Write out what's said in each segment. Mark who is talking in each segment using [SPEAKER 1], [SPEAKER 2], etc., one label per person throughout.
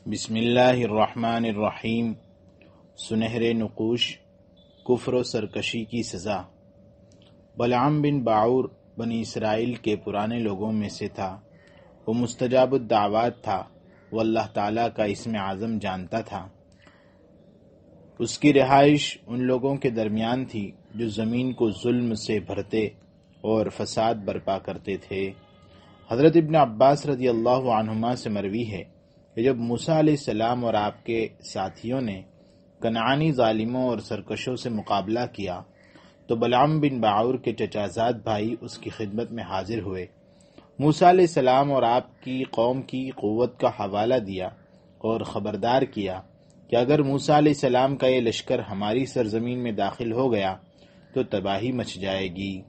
[SPEAKER 1] بسم اللہ الرحمن الرحیم۔ سنہرے نقوش، کفر و سرکشی کی سزا۔ بلعام بن باعور بنی اسرائیل کے پرانے لوگوں میں سے تھا۔ وہ مستجاب الدعوات تھا، وہ اللہ تعالیٰ کا اسم اعظم جانتا تھا۔ اس کی رہائش ان لوگوں کے درمیان تھی جو زمین کو ظلم سے بھرتے اور فساد برپا کرتے تھے۔ حضرت ابن عباس رضی اللہ عنہما سے مروی ہے کہ جب موسیٰ علیہ السلام اور آپ کے ساتھیوں نے کنعانی ظالموں اور سرکشوں سے مقابلہ کیا تو بلعام بن باعور کے چچا زاد بھائی اس کی خدمت میں حاضر ہوئے۔ موسیٰ علیہ السلام اور آپ کی قوم کی قوت کا حوالہ دیا اور خبردار کیا کہ اگر موسیٰ علیہ السلام کا یہ لشکر ہماری سرزمین میں داخل ہو گیا تو تباہی مچ جائے گی۔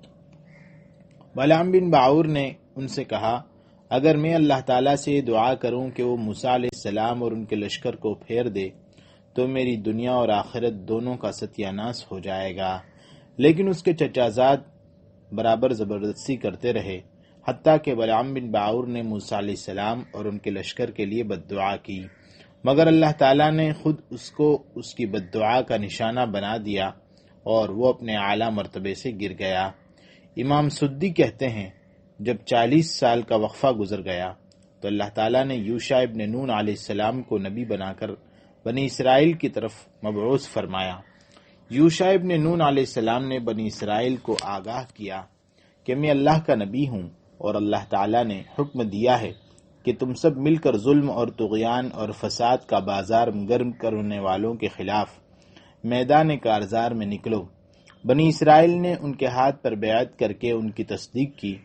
[SPEAKER 1] بلعام بن باعور نے ان سے کہا، اگر میں اللہ تعالیٰ سے یہ دعا کروں کہ وہ موسیٰ علیہ السلام اور ان کے لشکر کو پھیر دے تو میری دنیا اور آخرت دونوں کا ستیہ ناس ہو جائے گا۔ لیکن اس کے چچا زاد برابر زبردستی کرتے رہے، حتیٰ کہ بلعام بن باعور نے موسیٰ علیہ السلام اور ان کے لشکر کے لیے بد دعا کی، مگر اللہ تعالیٰ نے خود اس کو اس کی بد دعا کا نشانہ بنا دیا اور وہ اپنے اعلیٰ مرتبے سے گر گیا۔ امام سدی کہتے ہیں، جب 40 سال کا وقفہ گزر گیا تو اللہ تعالیٰ نے یوشع ابن نون علیہ السلام کو نبی بنا کر بنی اسرائیل کی طرف مبعوث فرمایا۔ یوشع ابن نون علیہ السلام نے بنی اسرائیل کو آگاہ کیا کہ میں اللہ کا نبی ہوں اور اللہ تعالیٰ نے حکم دیا ہے کہ تم سب مل کر ظلم اور طغیان اور فساد کا بازار گرم کرنے والوں کے خلاف میدان کارزار میں نکلو۔ بنی اسرائیل نے ان کے ہاتھ پر بیعت کر کے ان کی تصدیق کی،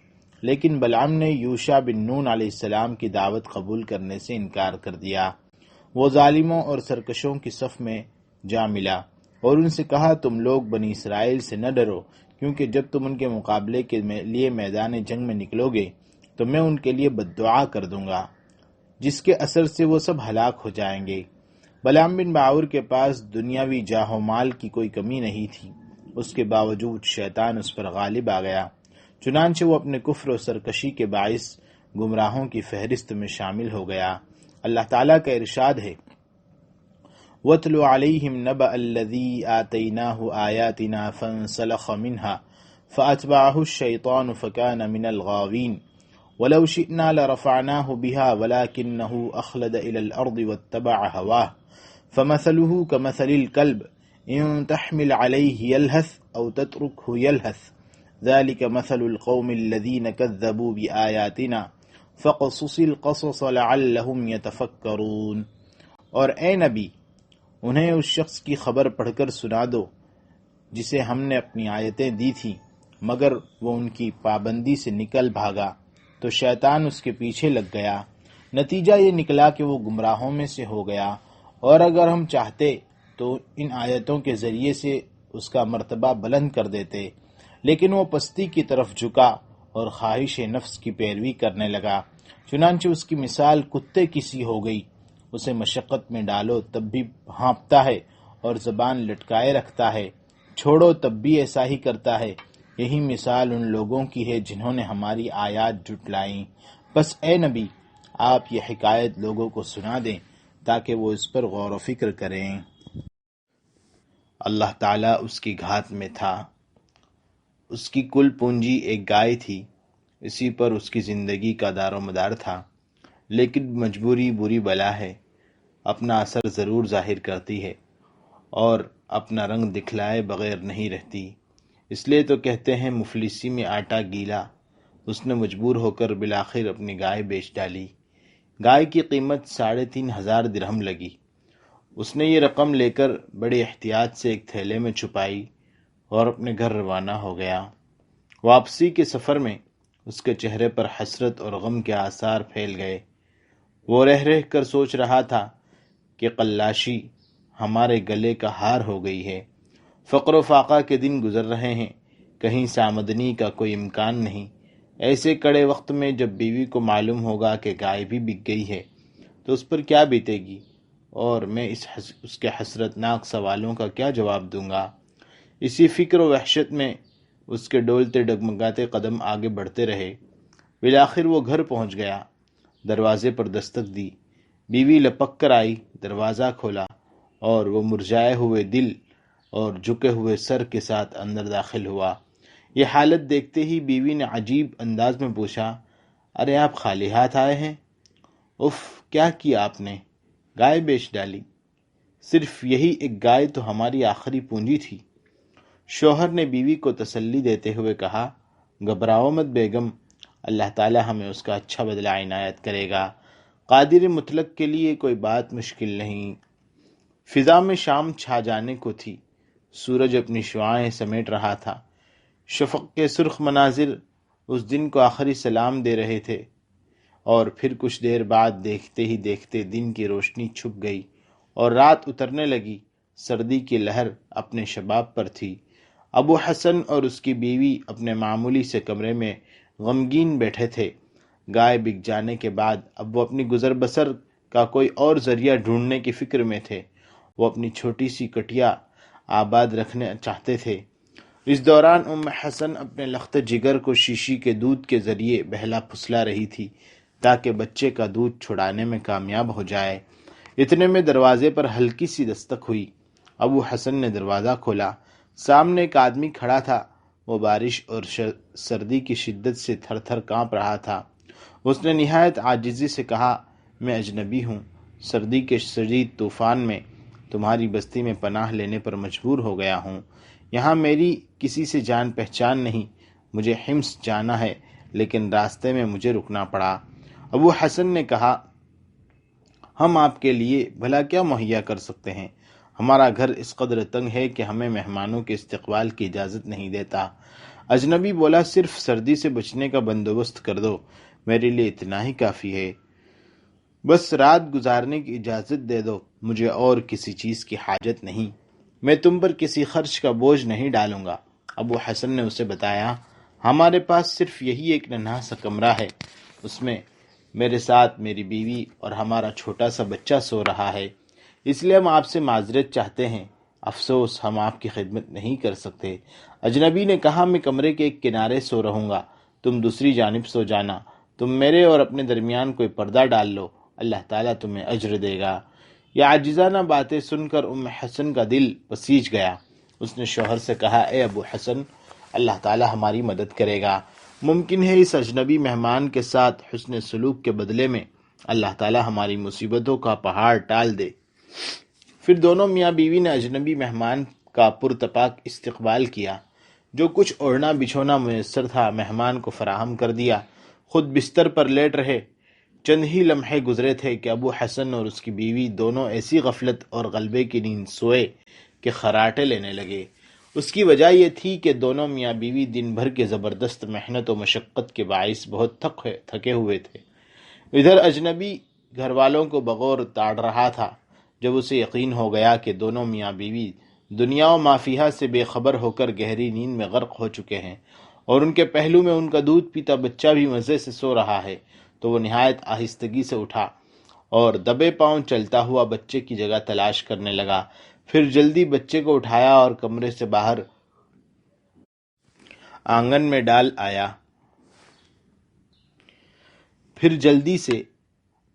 [SPEAKER 1] لیکن بلعام نے یوشع بن نون علیہ السلام کی دعوت قبول کرنے سے انکار کر دیا۔ وہ ظالموں اور سرکشوں کی صف میں جا ملا اور ان سے کہا، تم لوگ بنی اسرائیل سے نہ ڈرو، کیونکہ جب تم ان کے مقابلے کے لیے میدان جنگ میں نکلو گے تو میں ان کے لیے بد دعا کر دوں گا، جس کے اثر سے وہ سب ہلاک ہو جائیں گے۔ بلعام بن باعور کے پاس دنیاوی جاہ و مال کی کوئی کمی نہیں تھی، اس کے باوجود شیطان اس پر غالب آ گیا، چنانچہ وہ اپنے کفر و سرکشی کے باعث گمراہوں کی فہرست میں شامل ہو گیا۔ اللہ تعالیٰ کا ارشاد ہے، وَاتْلُ عَلَيْهِمْ نَبَأَ الَّذِي آتَيْنَاهُ آيَاتِنَا فَانْسَلَخَ مِنْهَا فَأَتْبَعَهُ الشَّيْطَانُ فَكَانَ مِنَ الْغَاوِينَ وَلَوْ شِئْنَا لَرَفَعْنَاهُ بِهَا وَلَكِنَّهُ أَخْلَدَ إِلَى الْأَرْضِ وَاتَّبَعَ هَوَاهُ فَمَثَلُهُ كَمَثَلِ الْكَلْبِ إِن تَحْمِلْ عَلَيْهِ يَلْهَثْ أَوْ تَتْرُكْهُ يَلْهَثْ ذَلِكَ مَثَلُ الْقَوْمِ الَّذِينَ كَذَّبُوا بِآيَاتِنَا فَقَصُصِ الْقَصَصَ لَعَلَّهُمْ يَتَفَكَّرُونَ۔ اور اے نبی، انہیں اس شخص کی خبر پڑھ کر سنا دو جسے ہم نے اپنی آیتیں دی تھی، مگر وہ ان کی پابندی سے نکل بھاگا تو شیطان اس کے پیچھے لگ گیا، نتیجہ یہ نکلا کہ وہ گمراہوں میں سے ہو گیا۔ اور اگر ہم چاہتے تو ان آیتوں کے ذریعے سے اس کا مرتبہ بلند کر دیتے، لیکن وہ پستی کی طرف جھکا اور خواہش نفس کی پیروی کرنے لگا، چنانچہ اس کی مثال کتے کی سی ہو گئی۔ اسے مشقت میں ڈالو تب بھی ہانپتا ہے اور زبان لٹکائے رکھتا ہے، چھوڑو تب بھی ایسا ہی کرتا ہے۔ یہی مثال ان لوگوں کی ہے جنہوں نے ہماری آیات جھٹلائیں۔ بس اے نبی، آپ یہ حکایت لوگوں کو سنا دیں تاکہ وہ اس پر غور و فکر کریں۔ اللہ تعالیٰ اس کی گھات میں تھا۔ اس کی کل پونجی ایک گائے تھی، اسی پر اس کی زندگی کا دار و مدار تھا۔ لیکن مجبوری بری بلا ہے، اپنا اثر ضرور ظاہر کرتی ہے اور اپنا رنگ دکھلائے بغیر نہیں رہتی۔ اس لیے تو کہتے ہیں مفلسی میں آٹا گیلا۔ اس نے مجبور ہو کر بالآخر اپنی گائے بیچ ڈالی۔ گائے کی قیمت 3500 درہم لگی۔ اس نے یہ رقم لے کر بڑی احتیاط سے ایک تھیلے میں چھپائی اور اپنے گھر روانہ ہو گیا۔ واپسی کے سفر میں اس کے چہرے پر حسرت اور غم کے آثار پھیل گئے۔ وہ رہ رہ کر سوچ رہا تھا کہ قلاشی ہمارے گلے کا ہار ہو گئی ہے، فقر و فاقہ کے دن گزر رہے ہیں، کہیں سے آمدنی کا کوئی امکان نہیں۔ ایسے کڑے وقت میں جب بیوی کو معلوم ہوگا کہ گائے بھی بک گئی ہے تو اس پر کیا بیتے گی، اور میں اس کے حسرت ناک سوالوں کا کیا جواب دوں گا۔ اسی فکر و وحشت میں اس کے ڈولتے ڈگمگاتے قدم آگے بڑھتے رہے۔ بالآخر وہ گھر پہنچ گیا، دروازے پر دستک دی۔ بیوی لپک کر آئی، دروازہ کھولا اور وہ مرجھائے ہوئے دل اور جھکے ہوئے سر کے ساتھ اندر داخل ہوا۔ یہ حالت دیکھتے ہی بیوی نے عجیب انداز میں پوچھا، ارے آپ خالی ہاتھ آئے ہیں؟ اف، کیا کیا آپ نے؟ گائے بیچ ڈالی؟ صرف یہی ایک گائے تو ہماری آخری پونجی تھی۔ شوہر نے بیوی کو تسلی دیتے ہوئے کہا، گھبراؤ مت بیگم، اللہ تعالی ہمیں اس کا اچھا بدلہ عنایت کرے گا۔ قادر مطلق کے لیے کوئی بات مشکل نہیں۔ فضا میں شام چھا جانے کو تھی، سورج اپنی شعاعیں سمیٹ رہا تھا، شفق کے سرخ مناظر اس دن کو آخری سلام دے رہے تھے، اور پھر کچھ دیر بعد دیکھتے ہی دیکھتے دن کی روشنی چھپ گئی اور رات اترنے لگی۔ سردی کی لہر اپنے شباب پر تھی۔ ابو حسن اور اس کی بیوی اپنے معمولی سے کمرے میں غمگین بیٹھے تھے۔ گائے بک جانے کے بعد اب وہ اپنی گزر بسر کا کوئی اور ذریعہ ڈھونڈنے کی فکر میں تھے۔ وہ اپنی چھوٹی سی کٹیا آباد رکھنا چاہتے تھے۔ اس دوران ام حسن اپنے لخت جگر کو شیشی کے دودھ کے ذریعے بہلا پھسلا رہی تھی تاکہ بچے کا دودھ چھڑانے میں کامیاب ہو جائے۔ اتنے میں دروازے پر ہلکی سی دستک ہوئی۔ ابو حسن نے دروازہ کھولا۔ سامنے ایک آدمی کھڑا تھا۔ وہ بارش اور سردی کی شدت سے تھر تھر کانپ رہا تھا۔ اس نے نہایت عاجزی سے کہا، میں اجنبی ہوں، سردی کے شدید طوفان میں تمہاری بستی میں پناہ لینے پر مجبور ہو گیا ہوں۔ یہاں میری کسی سے جان پہچان نہیں۔ مجھے حمص جانا ہے لیکن راستے میں مجھے رکنا پڑا۔ ابو حسن نے کہا، ہم آپ کے لیے بھلا کیا مہیا کر سکتے ہیں؟ ہمارا گھر اس قدر تنگ ہے کہ ہمیں مہمانوں کے استقبال کی اجازت نہیں دیتا۔ اجنبی بولا، صرف سردی سے بچنے کا بندوبست کر دو، میرے لیے اتنا ہی کافی ہے۔ بس رات گزارنے کی اجازت دے دو، مجھے اور کسی چیز کی حاجت نہیں۔ میں تم پر کسی خرچ کا بوجھ نہیں ڈالوں گا۔ ابو حسن نے اسے بتایا، ہمارے پاس صرف یہی ایک ننھا سا کمرہ ہے، اس میں میرے ساتھ میری بیوی اور ہمارا چھوٹا سا بچہ سو رہا ہے، اس لیے ہم آپ سے معذرت چاہتے ہیں۔ افسوس ہم آپ کی خدمت نہیں کر سکتے۔ اجنبی نے کہا، میں کمرے کے ایک کنارے سو رہوں گا، تم دوسری جانب سو جانا۔ تم میرے اور اپنے درمیان کوئی پردہ ڈال لو، اللہ تعالیٰ تمہیں اجر دے گا۔ یہ عاجزانہ باتیں سن کر ام حسن کا دل پسیج گیا۔ اس نے شوہر سے کہا، اے ابو حسن، اللہ تعالیٰ ہماری مدد کرے گا۔ ممکن ہے اس اجنبی مہمان کے ساتھ حسن سلوک کے بدلے میں اللہ تعالیٰ ہماری مصیبتوں کا پہاڑ ٹال دے۔ پھر دونوں میاں بیوی نے اجنبی مہمان کا پرتپاک استقبال کیا۔ جو کچھ اوڑھنا بچھونا میسر تھا مہمان کو فراہم کر دیا۔ خود بستر پر لیٹ رہے۔ چند ہی لمحے گزرے تھے کہ ابو حسن اور اس کی بیوی دونوں ایسی غفلت اور غلبے کی نیند سوئے کہ خراٹے لینے لگے۔ اس کی وجہ یہ تھی کہ دونوں میاں بیوی دن بھر کے زبردست محنت و مشقت کے باعث بہت تھکے ہوئے تھے۔ ادھر اجنبی گھر والوں کو بغور تاڑ رہا تھا۔ جب اسے یقین ہو گیا کہ دونوں میاں بیوی دنیا و مافیہا سے بے خبر ہو کر گہری نیند میں غرق ہو چکے ہیں اور ان کے پہلو میں ان کا دودھ پیتا بچہ بھی مزے سے سو رہا ہے، تو وہ نہایت آہستگی سے اٹھا اور دبے پاؤں چلتا ہوا بچے کی جگہ تلاش کرنے لگا۔ پھر جلدی بچے کو اٹھایا اور کمرے سے باہر آنگن میں ڈال آیا۔ پھر جلدی سے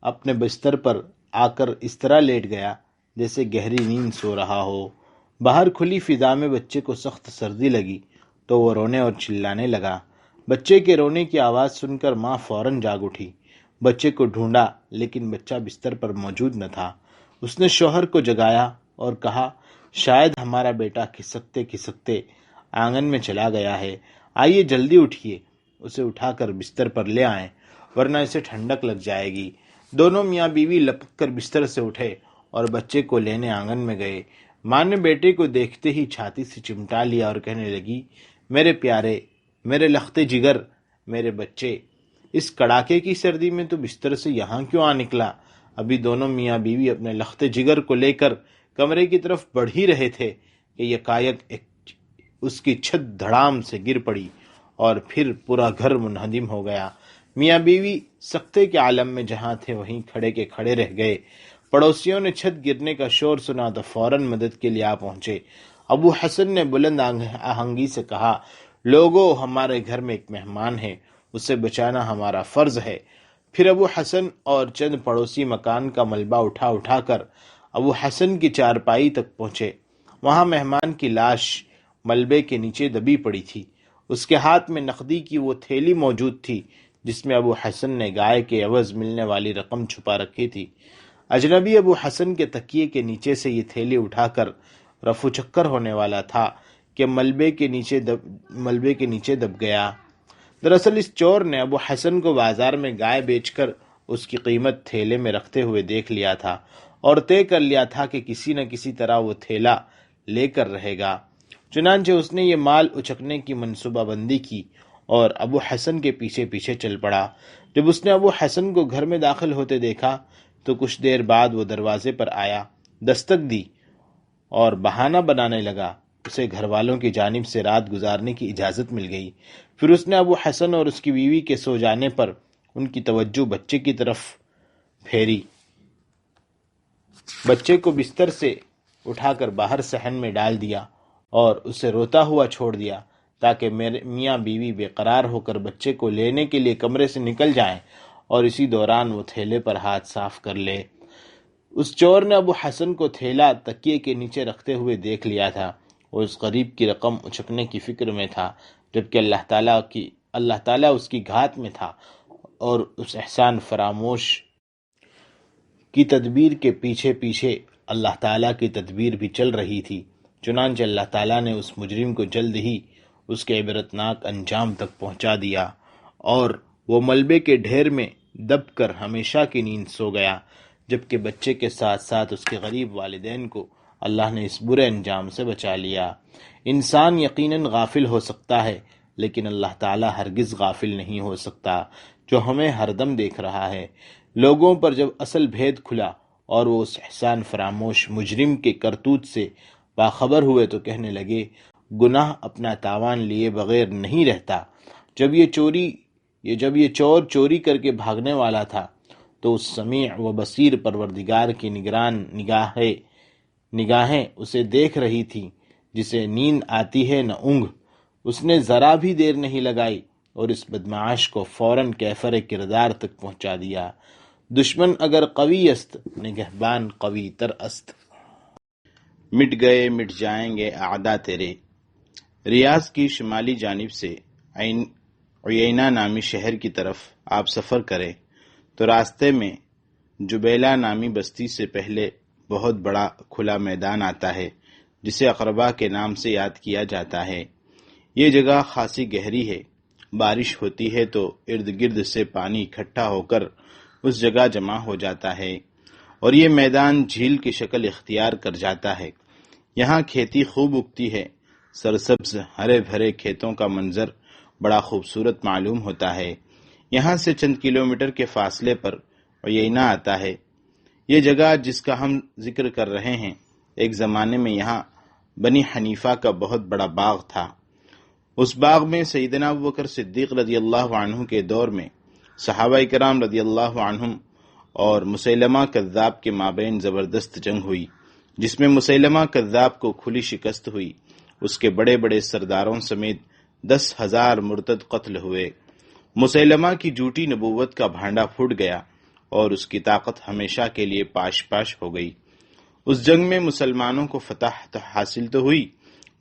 [SPEAKER 1] اپنے بستر پر آ کر اس طرح لیٹ گیا جیسے گہری نیند سو رہا ہو۔ باہر کھلی فضا میں بچے کو سخت سردی لگی تو وہ رونے اور چلانے لگا۔ بچے کے رونے کی آواز سن کر ماں فوراً جاگ اٹھی۔ بچے کو ڈھونڈا لیکن بچہ بستر پر موجود نہ تھا۔ اس نے شوہر کو جگایا اور کہا، شاید ہمارا بیٹا کھسکتے کھسکتے آنگن میں چلا گیا ہے، آئیے جلدی اٹھیے، اسے اٹھا کر بستر پر لے آئیں ورنہ اسے ٹھنڈک لگ جائے گی۔ دونوں میاں بیوی لپک کر بستر سے اٹھے اور بچے کو لینے آنگن میں گئے۔ ماں نے بیٹے کو دیکھتے ہی چھاتی سے چمٹا لیا اور کہنے لگی، میرے پیارے، میرے لختے جگر، میرے بچے، اس کڑاکے کی سردی میں تو بستر سے یہاں کیوں آ نکلا؟ ابھی دونوں میاں بیوی اپنے لختے جگر کو لے کر کمرے کی طرف بڑھ ہی رہے تھے کہ یکایک اس کی چھت دھڑام سے گر پڑی اور پھر پورا گھر منہدم ہو گیا۔ میاں بیوی سکتے کے عالم میں جہاں تھے وہیں کھڑے کے کھڑے رہ گئے۔ پڑوسیوں نے چھت گرنے کا شور سنا تو فوراً مدد کے لیے آ پہنچے۔ ابو حسن نے بلند آہنگی سے کہا، لوگو، ہمارے گھر میں ایک مہمان ہے، اسے بچانا ہمارا فرض ہے۔ پھر ابو حسن اور چند پڑوسی مکان کا ملبہ اٹھا اٹھا کر ابو حسن کی چارپائی تک پہنچے۔ وہاں مہمان کی لاش ملبے کے نیچے دبی پڑی تھی۔ اس کے ہاتھ میں نقدی کی وہ تھیلی موجود تھی جس میں ابو حسن نے گائے کے عوض ملنے والی رقم چھپا رکھی تھی۔ اجنبی ابو حسن کے تکیے کے نیچے سے یہ تھیلی اٹھا کر رفو چکر ہونے والا تھا کہ ملبے کے نیچے دب گیا۔ دراصل اس چور نے ابو حسن کو بازار میں گائے بیچ کر اس کی قیمت تھیلے میں رکھتے ہوئے دیکھ لیا تھا اور طے کر لیا تھا کہ کسی نہ کسی طرح وہ تھیلا لے کر رہے گا۔ چنانچہ اس نے یہ مال اچکنے کی منصوبہ بندی کی اور ابو حسن کے پیچھے پیچھے چل پڑا۔ جب اس نے ابو حسن کو گھر میں داخل ہوتے دیکھا تو کچھ دیر بعد وہ دروازے پر آیا، دستک دی اور بہانہ بنانے لگا۔ اسے گھر والوں کی جانب سے رات گزارنے کی اجازت مل گئی۔ پھر اس نے ابو حسن اور اس کی بیوی کے سو جانے پر ان کی توجہ بچے کی طرف پھیری۔ بچے کو بستر سے اٹھا کر باہر صحن میں ڈال دیا اور اسے روتا ہوا چھوڑ دیا تاکہ میاں بیوی بے قرار ہو کر بچے کو لینے کے لیے کمرے سے نکل جائیں اور اسی دوران وہ تھیلے پر ہاتھ صاف کر لے۔ اس چور نے ابو حسن کو تھیلا تکیے کے نیچے رکھتے ہوئے دیکھ لیا تھا۔ وہ اس غریب کی رقم اچکنے کی فکر میں تھا، جبکہ اللہ تعالیٰ اس کی گھات میں تھا اور اس احسان فراموش کی تدبیر کے پیچھے پیچھے اللہ تعالیٰ کی تدبیر بھی چل رہی تھی۔ چنانچہ اللہ تعالیٰ نے اس مجرم کو جلد ہی اس کے عبرتناک انجام تک پہنچا دیا اور وہ ملبے کے ڈھیر میں دب کر ہمیشہ کی نیند سو گیا، جبکہ بچے کے ساتھ ساتھ اس کے غریب والدین کو اللہ نے اس برے انجام سے بچا لیا۔ انسان یقیناً غافل ہو سکتا ہے، لیکن اللہ تعالیٰ ہرگز غافل نہیں ہو سکتا، جو ہمیں ہر دم دیکھ رہا ہے۔ لوگوں پر جب اصل بھید کھلا اور وہ اس احسان فراموش مجرم کے کرتوت سے باخبر ہوئے تو کہنے لگے، گناہ اپنا تاوان لیے بغیر نہیں رہتا۔ جب یہ چور چوری کر کے بھاگنے والا تھا تو اس سمیع و بصیر پروردگار کی نگران نگاہیں اسے دیکھ رہی تھی، جسے نیند آتی ہے نہ اونگ۔ اس نے ذرا بھی دیر نہیں لگائی اور اس بدمعاش کو فوراً کیفر کردار تک پہنچا دیا۔ دشمن اگر قوی است، نگہبان قوی تر است۔ مٹ گئے مٹ جائیں گے اعدا تیرے۔ ریاض کی شمالی جانب سے عیینہ نامی شہر کی طرف آپ سفر کریں تو راستے میں جبیلہ نامی بستی سے پہلے بہت بڑا کھلا میدان آتا ہے جسے اقربا کے نام سے یاد کیا جاتا ہے۔ یہ جگہ خاصی گہری ہے۔ بارش ہوتی ہے تو ارد گرد سے پانی اکٹھا ہو کر اس جگہ جمع ہو جاتا ہے اور یہ میدان جھیل کی شکل اختیار کر جاتا ہے۔ یہاں کھیتی خوب اگتی ہے۔ سرسبز ہرے بھرے کھیتوں کا منظر بڑا خوبصورت معلوم ہوتا ہے۔ یہاں سے چند کلومیٹر کے فاصلے پر عیینہ آتا ہے۔ یہ جگہ جس کا ہم ذکر کر رہے ہیں، ایک زمانے میں یہاں بنی حنیفہ کا بہت بڑا باغ تھا۔ اس باغ میں سیدنا ابوبکر صدیق رضی اللہ عنہ کے دور میں صحابہ کرام رضی اللہ عنہم اور مسیلمہ کذاب کے مابین زبردست جنگ ہوئی، جس میں مسیلمہ کذاب کو کھلی شکست ہوئی۔ اس کے بڑے بڑے سرداروں سمیت 10,000 مرتد قتل ہوئے۔ مسیلمہ کی جھوٹی نبوت کا بھانڈا پھوٹ گیا اور اس کی طاقت ہمیشہ کے لیے پاش پاش ہو گئی۔ اس جنگ میں مسلمانوں کو فتح حاصل تو ہوئی،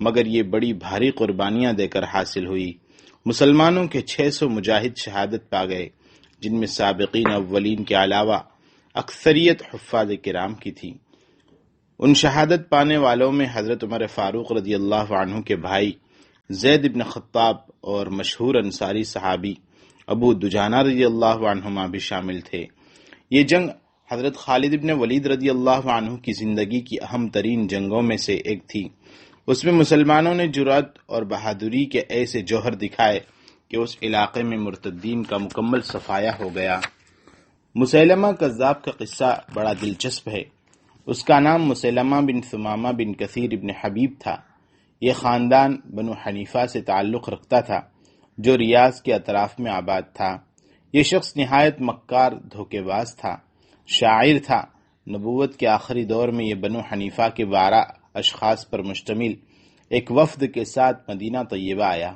[SPEAKER 1] مگر یہ بڑی بھاری قربانیاں دے کر حاصل ہوئی۔ مسلمانوں کے 600 مجاہد شہادت پا گئے، جن میں سابقین اولین کے علاوہ اکثریت حفاظ کرام کی تھی۔ ان شہادت پانے والوں میں حضرت عمر فاروق رضی اللہ عنہ کے بھائی زید بن خطاب اور مشہور انصاری صحابی ابو دجانہ رضی اللہ عنہما بھی شامل تھے۔ یہ جنگ حضرت خالد بن ولید رضی اللہ عنہ کی زندگی کی اہم ترین جنگوں میں سے ایک تھی۔ اس میں مسلمانوں نے جرأت اور بہادری کے ایسے جوہر دکھائے کہ اس علاقے میں مرتدین کا مکمل صفایا ہو گیا۔ مسیلمہ کذاب کا قصہ بڑا دلچسپ ہے۔ اس کا نام مسیلمہ بن ثمامہ بن کثیر بن حبیب تھا۔ یہ خاندان بنو حنیفہ سے تعلق رکھتا تھا جو ریاض کے اطراف میں آباد تھا۔ یہ شخص نہایت مکار دھوکے باز تھا، شاعر تھا۔ نبوت کے آخری دور میں یہ بنو حنیفہ کے 12 اشخاص پر مشتمل ایک وفد کے ساتھ مدینہ طیبہ آیا۔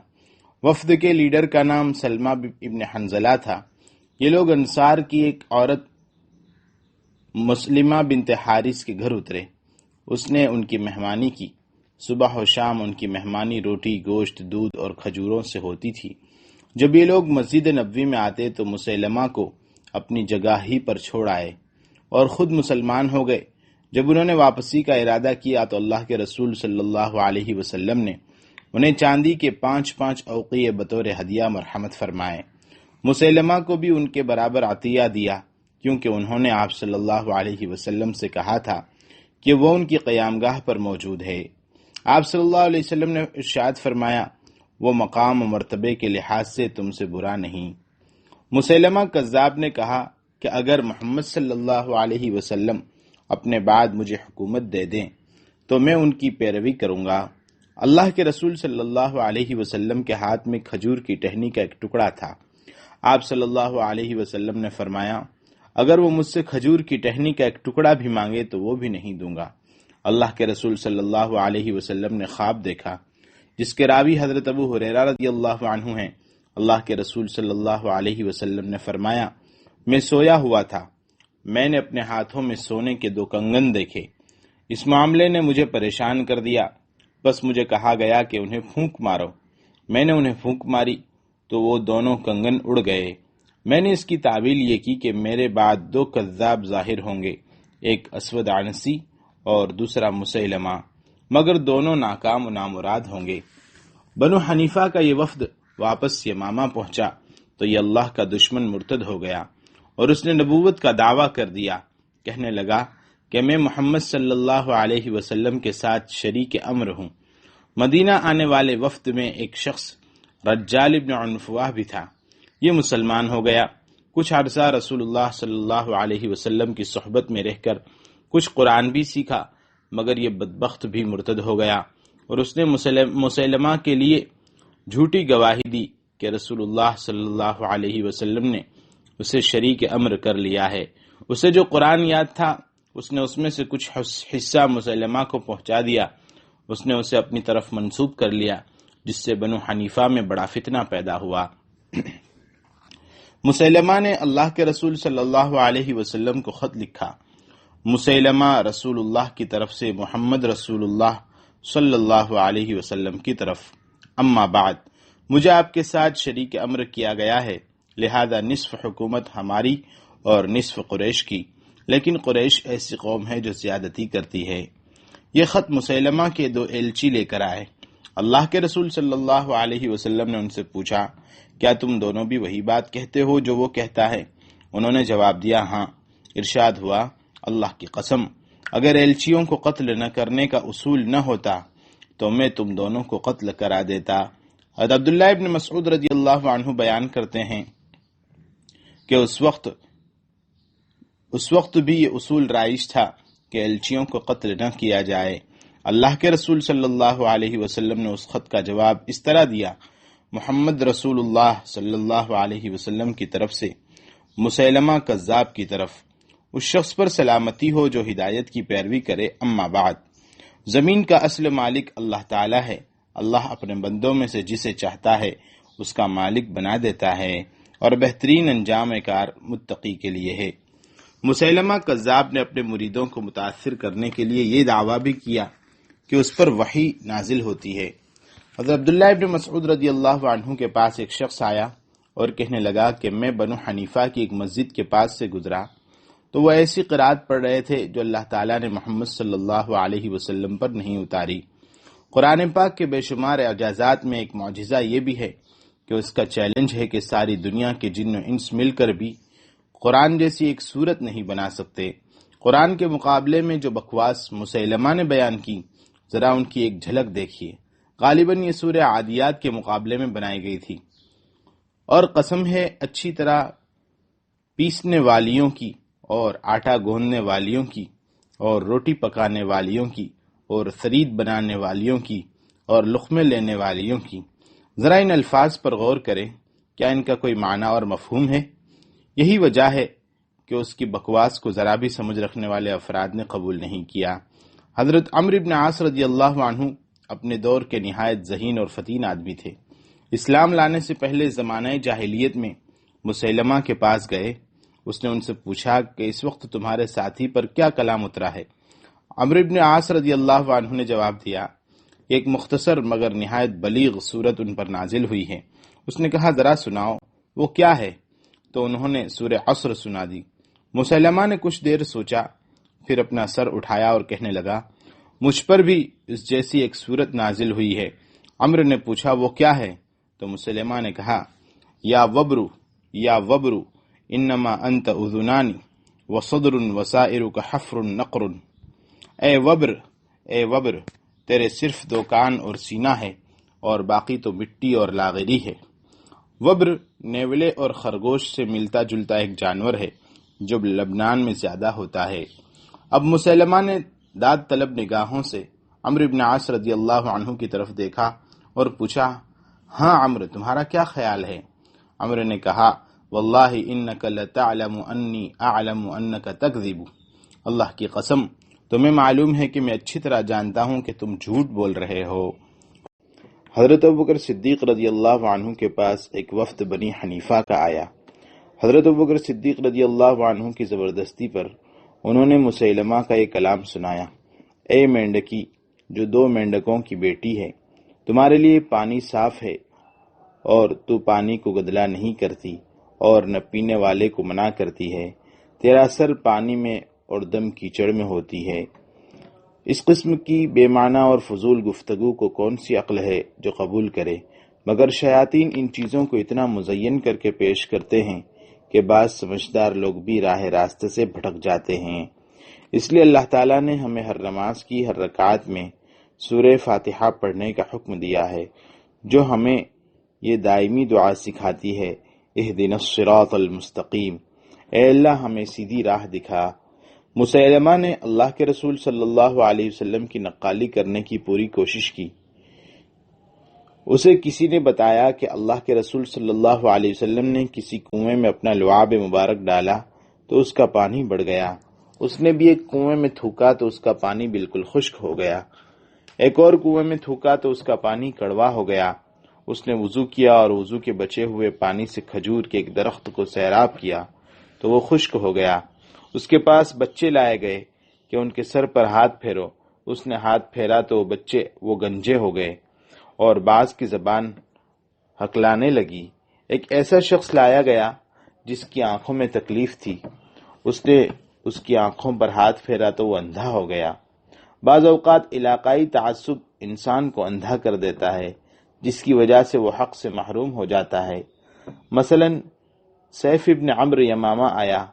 [SPEAKER 1] وفد کے لیڈر کا نام سلمہ ابن حنظلہ تھا۔ یہ لوگ انصار کی ایک عورت مسلمہ بنت حارث کے گھر اترے۔ اس نے ان کی مہمانی کی۔ صبح و شام ان کی مہمانی روٹی، گوشت، دودھ اور کھجوروں سے ہوتی تھی۔ جب یہ لوگ مسجد نبوی میں آتے تو مسیلمہ کو اپنی جگہ ہی پر چھوڑ آئے اور خود مسلمان ہو گئے۔ جب انہوں نے واپسی کا ارادہ کیا تو اللہ کے رسول صلی اللہ علیہ وسلم نے انہیں چاندی کے 5 اوقیے بطور ہدیہ مرحمت فرمائے۔ مسیلمہ کو بھی ان کے برابر عطیہ دیا، کیونکہ انہوں نے آپ صلی اللہ علیہ وسلم سے کہا تھا کہ وہ ان کی قیامگاہ پر موجود ہے۔ آپ صلی اللہ علیہ وسلم نے ارشاد فرمایا، وہ مقام و مرتبے کے لحاظ سے تم سے برا نہیں۔ مسیلمہ کذاب نے کہا کہ اگر محمد صلی اللہ علیہ وسلم اپنے بعد مجھے حکومت دے دیں تو میں ان کی پیروی کروں گا۔ اللہ کے رسول صلی اللہ علیہ وسلم کے ہاتھ میں کھجور کی ٹہنی کا ایک ٹکڑا تھا۔ آپ صلی اللہ علیہ وسلم نے فرمایا، اگر وہ مجھ سے کھجور کی ٹہنی کا ایک ٹکڑا بھی مانگے تو وہ بھی نہیں دوں گا۔ اللہ کے رسول صلی اللہ علیہ وسلم نے خواب دیکھا جس کے راوی حضرت ابو ہریرہ رضی اللہ عنہ ہیں۔ اللہ کے رسول صلی اللہ علیہ وسلم نے فرمایا، میں سویا ہوا تھا، میں نے اپنے ہاتھوں میں سونے کے 2 کنگن دیکھے۔ اس معاملے نے مجھے پریشان کر دیا، بس مجھے کہا گیا کہ انہیں پھونک مارو۔ میں نے انہیں پھونک ماری تو وہ دونوں کنگن اڑ گئے۔ میں نے اس کی تعویل یہ کی کہ میرے بعد 2 کذاب ظاہر ہوں گے، ایک اسود عنسی اور دوسرا مسیلمہ، مگر دونوں ناکام و نامراد ہوں گے۔ بنو حنیفہ کا یہ وفد واپس یمامہ پہنچا تو یہ اللہ کا دشمن مرتد ہو گیا اور اس نے نبوت کا دعویٰ کر دیا۔ کہنے لگا کہ میں محمد صلی اللہ علیہ وسلم کے ساتھ شریک امر ہوں۔ مدینہ آنے والے وفد میں ایک شخص رجال ابن عنفوہ بھی تھا۔ یہ مسلمان ہو گیا۔ کچھ عرصہ رسول اللہ صلی اللہ علیہ وسلم کی صحبت میں رہ کر کچھ قرآن بھی سیکھا، مگر یہ بدبخت بھی مرتد ہو گیا اور اس نے مسیلمہ کے لیے جھوٹی گواہی دی کہ رسول اللہ صلی اللہ علیہ وسلم نے اسے شریک امر کر لیا ہے۔ اسے جو قرآن یاد تھا اس نے اس میں سے کچھ حصہ مسیلمہ کو پہنچا دیا۔ اس نے اسے اپنی طرف منسوب کر لیا، جس سے بنو حنیفہ میں بڑا فتنہ پیدا ہوا۔ مسیلمہ نے اللہ کے رسول صلی اللہ علیہ وسلم کو خط لکھا۔ مسیلمہ رسول اللہ کی طرف سے محمد رسول اللہ صلی اللہ علیہ وسلم کی طرف، اما بعد، مجھے آپ کے ساتھ شریک امر کیا گیا ہے، لہذا نصف حکومت ہماری اور نصف قریش کی، لیکن قریش ایسی قوم ہے جو زیادتی کرتی ہے۔ یہ خط مسیلمہ کے 2 ایلچی لے کر آئے۔ اللہ کے رسول صلی اللہ علیہ وسلم نے ان سے پوچھا، کیا تم دونوں بھی وہی بات کہتے ہو جو وہ کہتا ہے؟ انہوں نے جواب دیا، ہاں۔ ارشاد ہوا، اللہ کی قسم، اگر ایلچیوں کو قتل نہ کرنے کا اصول نہ ہوتا تو میں تم دونوں کو قتل کرا دیتا۔ حضرت عبداللہ ابن مسعود رضی اللہ عنہ بیان کرتے ہیں کہ اس وقت بھی یہ اصول رائج تھا کہ ایلچیوں کو قتل نہ کیا جائے۔ اللہ کے رسول صلی اللہ علیہ وسلم نے اس خط کا جواب اس طرح دیا، محمد رسول اللہ صلی اللہ علیہ وسلم کی طرف سے مسیلمہ کذاب کی طرف، اس شخص پر سلامتی ہو جو ہدایت کی پیروی کرے، اما بعد، زمین کا اصل مالک اللہ تعالی ہے۔ اللہ اپنے بندوں میں سے جسے چاہتا ہے اس کا مالک بنا دیتا ہے، اور بہترین انجام کار متقی کے لیے ہے۔ مسیلمہ کذاب نے اپنے مریدوں کو متاثر کرنے کے لیے یہ دعویٰ بھی کیا کہ اس پر وحی نازل ہوتی ہے۔ حضرت عبداللہ ابن مسعود رضی اللہ عنہ کے پاس ایک شخص آیا اور کہنے لگا کہ میں بنو حنیفہ کی ایک مسجد کے پاس سے گزرا تو وہ ایسی قرات پڑھ رہے تھے جو اللہ تعالیٰ نے محمد صلی اللہ علیہ وسلم پر نہیں اتاری۔ قرآن پاک کے بے شمار اعجازات میں ایک معجزہ یہ بھی ہے کہ اس کا چیلنج ہے کہ ساری دنیا کے جن و انس مل کر بھی قرآن جیسی ایک صورت نہیں بنا سکتے۔ قرآن کے مقابلے میں جو بکواس مسیلمہ نے بیان کی، ذرا ان کی ایک جھلک دیکھیے۔ غالباً یہ سورہ عادیات کے مقابلے میں بنائی گئی تھی، اور قسم ہے اچھی طرح پیسنے والیوں کی اور آٹا گوندنے والیوں کی اور روٹی پکانے والیوں کی اور ثرید بنانے والیوں کی اور لقمے لینے والیوں کی۔ ذرا ان الفاظ پر غور کریں، کیا ان کا کوئی معنی اور مفہوم ہے؟ یہی وجہ ہے کہ اس کی بکواس کو ذرا بھی سمجھ رکھنے والے افراد نے قبول نہیں کیا۔ حضرت عمرو بن عاص رضی اللہ عنہ اپنے دور کے نہایت ذہین اور فتین آدمی تھے۔ اسلام لانے سے پہلے زمانہ جاہلیت میں مسیلمہ کے پاس گئے۔ اس نے ان سے پوچھا کہ اس وقت تمہارے ساتھی پر کیا کلام اترا ہے؟ عمرو بن عاص رضی اللہ عنہ نے جواب دیا، ایک مختصر مگر نہایت بلیغ صورت ان پر نازل ہوئی ہے۔ اس نے کہا، ذرا سناؤ، وہ کیا ہے؟ تو انہوں نے سورہ عصر سنا دی۔ مسیلمہ نے کچھ دیر سوچا، پھر اپنا سر اٹھایا اور کہنے لگا، مجھ پر بھی اس جیسی ایک صورت نازل ہوئی ہے۔ عمرو نے پوچھا، وہ کیا ہے؟ تو مسیلمہ نے کہا، یا وبرو انما انت اذنانی وصدر وسائرک حفر نقر۔ اے وبر، تیرے صرف 2 کان اور سینہ ہے، اور باقی تو مٹی اور لاغری ہے۔ وبر نیولے اور خرگوش سے ملتا جلتا ایک جانور ہے جو لبنان میں زیادہ ہوتا ہے۔ اب مسیلمہ نے داد طلب نگاہوں سے عمرو بن عاص رضی اللہ عنہ کی طرف دیکھا اور پوچھا، ہاں عمرو، تمہارا کیا خیال ہے؟ عمرو نے کہا، واللہ انک لتعلم انی اعلم انک تکذب۔ اللہ کی قسم، تمہیں معلوم ہے کہ میں اچھی طرح جانتا ہوں کہ تم جھوٹ بول رہے ہو۔ حضرت ابوبکر صدیق رضی اللہ عنہ کے پاس ایک وفد بنی حنیفہ کا آیا۔ حضرت ابوبکر صدیق رضی اللہ عنہ کی زبردستی پر انہوں نے مسیلمہ کا یہ کلام سنایا، اے مینڈکی جو 2 مینڈکوں کی بیٹی ہے، تمہارے لیے پانی صاف ہے اور تو پانی کو گدلا نہیں کرتی اور نہ پینے والے کو منع کرتی ہے، تیرا سر پانی میں اور دم کیچڑ میں ہوتی ہے۔ اس قسم کی بے معنی اور فضول گفتگو کو کون سی عقل ہے جو قبول کرے؟ مگر شیاطین ان چیزوں کو اتنا مزین کر کے پیش کرتے ہیں کہ بعض سمجھدار لوگ بھی راہ راست سے بھٹک جاتے ہیں۔ اس لیے اللہ تعالیٰ نے ہمیں ہر نماز کی ہر رکعت میں سورہ فاتحہ پڑھنے کا حکم دیا ہے، جو ہمیں یہ دائمی دعا سکھاتی ہے، اہدنا الصراط المستقیم، اے اللہ ہمیں سیدھی راہ دکھا۔ مسیلمہ نے اللہ کے رسول صلی اللہ علیہ وسلم کی نقالی کرنے کی پوری کوشش کی۔ اسے کسی نے بتایا کہ اللہ کے رسول صلی اللہ علیہ وسلم نے کسی کنویں میں اپنا لعاب مبارک ڈالا تو اس کا پانی بڑھ گیا۔ اس نے بھی ایک کنویں میں تھوکا تو اس کا پانی بالکل خشک ہو گیا۔ ایک اور کنویں میں تھوکا تو اس کا پانی کڑوا ہو گیا۔ اس نے وضو کیا اور وضو کے بچے ہوئے پانی سے کھجور کے ایک درخت کو سیراب کیا تو وہ خشک ہو گیا۔ اس کے پاس بچے لائے گئے کہ ان کے سر پر ہاتھ پھیرو۔ اس نے ہاتھ پھیرا تو وہ گنجے ہو گئے اور بعض کی زبان ہکلانے لگی۔ ایک ایسا شخص لایا گیا جس کی آنکھوں میں تکلیف تھی۔ اس نے اس کی آنکھوں پر ہاتھ پھیرا تو وہ اندھا ہو گیا۔ بعض اوقات علاقائی تعصب انسان کو اندھا کر دیتا ہے، جس کی وجہ سے وہ حق سے محروم ہو جاتا ہے۔ مثلا سیف ابن عمرو یمامہ آیا۔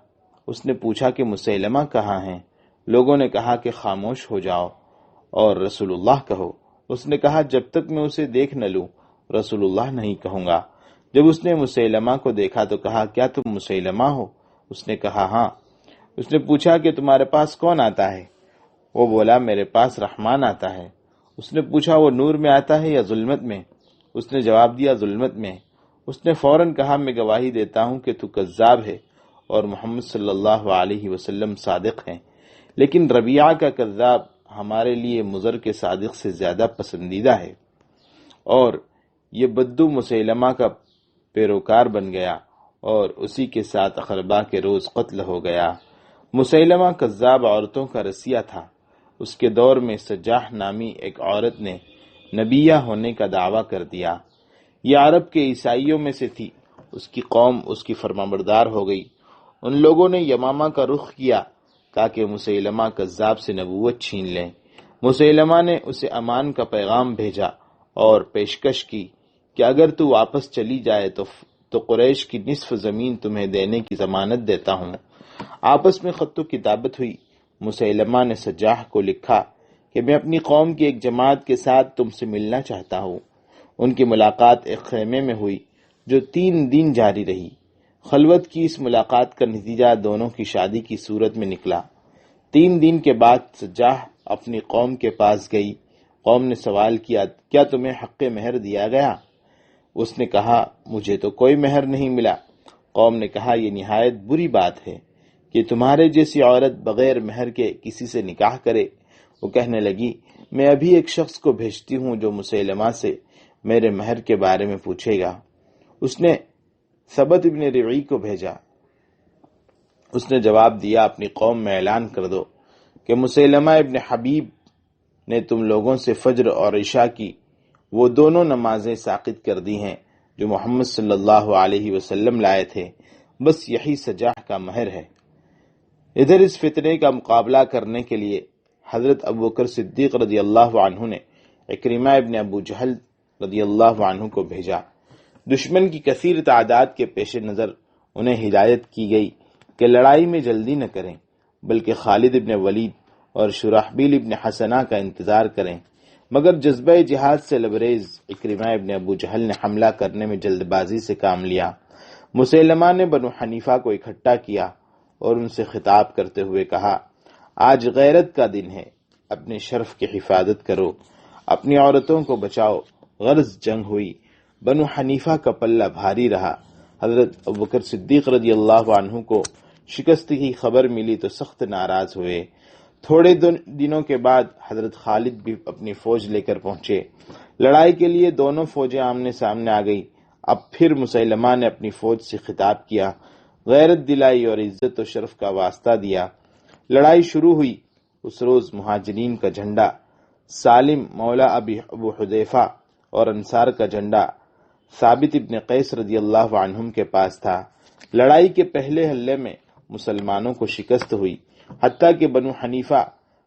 [SPEAKER 1] اس نے پوچھا کہ مسیلمہ کہاں ہیں؟ لوگوں نے کہا کہ خاموش ہو جاؤ اور رسول اللہ کہو۔ اس نے کہا، جب تک میں اسے دیکھ نہ لوں رسول اللہ نہیں کہوں گا۔ جب اس نے مسیلمہ کو دیکھا تو کہا، کیا تم مسیلمہ ہو؟ اس نے کہا، ہاں۔ اس نے پوچھا کہ تمہارے پاس کون آتا ہے؟ وہ بولا، میرے پاس رحمان آتا ہے۔ اس نے پوچھا، وہ نور میں آتا ہے یا ظلمت میں؟ اس نے جواب دیا، ظلمت میں۔ اس نے فوراً کہا، میں گواہی دیتا ہوں کہ تو کذاب ہے اور محمد صلی اللہ علیہ وسلم صادق ہیں، لیکن ربیعہ کا کذاب ہمارے لیے مضر کے صادق سے زیادہ پسندیدہ ہے۔ اور یہ بدو مسیلمہ کا پیروکار بن گیا اور اسی کے ساتھ اقربا کے روز قتل ہو گیا۔ مسیلمہ کذاب عورتوں کا رسیہ تھا۔ اس کے دور میں سجاح نامی ایک عورت نے نبیہ ہونے کا دعویٰ کر دیا۔ یہ عرب کے عیسائیوں میں سے تھی۔ اس کی قوم اس کی فرمانبردار ہو گئی۔ ان لوگوں نے یمامہ کا رخ کیا تاکہ مسیلمہ کذاب سے نبوت چھین لیں۔ مسیلمہ نے اسے امان کا پیغام بھیجا اور پیشکش کی کہ اگر تو واپس چلی جائے تو قریش کی نصف زمین تمہیں دینے کی ضمانت دیتا ہوں۔ آپس میں خط و کتابت ہوئی۔ مسیلمہ نے سجاح کو لکھا کہ میں اپنی قوم کی ایک جماعت کے ساتھ تم سے ملنا چاہتا ہوں۔ ان کی ملاقات ایک خیمے میں ہوئی جو 3 دن جاری رہی۔ خلوت کی اس ملاقات کا نتیجہ دونوں کی شادی کی صورت میں نکلا۔ 3 دن کے بعد سجاح اپنی قوم کے پاس گئی۔ قوم نے سوال کیا، کیا تمہیں حق مہر دیا گیا؟ اس نے کہا، مجھے تو کوئی مہر نہیں ملا۔ قوم نے کہا، یہ نہایت بری بات ہے کہ تمہارے جیسی عورت بغیر مہر کے کسی سے نکاح کرے۔ وہ کہنے لگی، میں ابھی ایک شخص کو بھیجتی ہوں جو مسیلمہ سے میرے مہر کے بارے میں پوچھے گا۔ اس نے ثبت ابن ربعی کو بھیجا۔ اس نے جواب دیا، اپنی قوم میں اعلان کر دو کہ مسیلمہ ابن حبیب نے تم لوگوں سے فجر اور عشاء کی وہ دونوں نمازیں ساقط کر دی ہیں جو محمد صلی اللہ علیہ وسلم لائے تھے، بس یہی سجاح کا مہر ہے۔ ادھر اس فتنے کا مقابلہ کرنے کے لیے حضرت ابوبکر صدیق رضی اللہ عنہ نے عکرمہ ابن ابو جہل رضی اللہ عنہ کو بھیجا۔ دشمن کی کثیر تعداد کے پیش نظر انہیں ہدایت کی گئی کہ لڑائی میں جلدی نہ کریں، بلکہ خالد ابن ولید اور شرحبیل ابن حسنہ کا انتظار کریں، مگر جذبہ جہاد سے لبریز عکرمہ ابن ابو جہل نے حملہ کرنے میں جلد بازی سے کام لیا۔ مسیلمہ نے بنو حنیفہ کو اکٹھا کیا اور ان سے خطاب کرتے ہوئے کہا، آج غیرت کا دن ہے، اپنے شرف کی حفاظت کرو، اپنی عورتوں کو بچاؤ۔ غرض جنگ ہوئی، بنو حنیفہ کا پلہ بھاری رہا۔ حضرت ابوبکر صدیق رضی اللہ عنہ کو شکست کی خبر ملی تو سخت ناراض ہوئے۔ تھوڑے دنوں کے بعد حضرت خالد بھی اپنی فوج لے کر پہنچے۔ لڑائی کے لیے دونوں فوجیں آمنے سامنے آ گئی۔ اب پھر مسیلمہ نے اپنی فوج سے خطاب کیا، غیرت دلائی اور عزت و شرف کا واسطہ دیا۔ لڑائی شروع ہوئی۔ اس روز مہاجرین کا جھنڈا، سالم مولا ابو حذیفہ اور انصار کا جھنڈا ثابت ابن قیس رضی اللہ عنہم کے پاس تھا۔ لڑائی کے پہلے حملے میں مسلمانوں کو شکست ہوئی، حتیٰ کہ بنو حنیفہ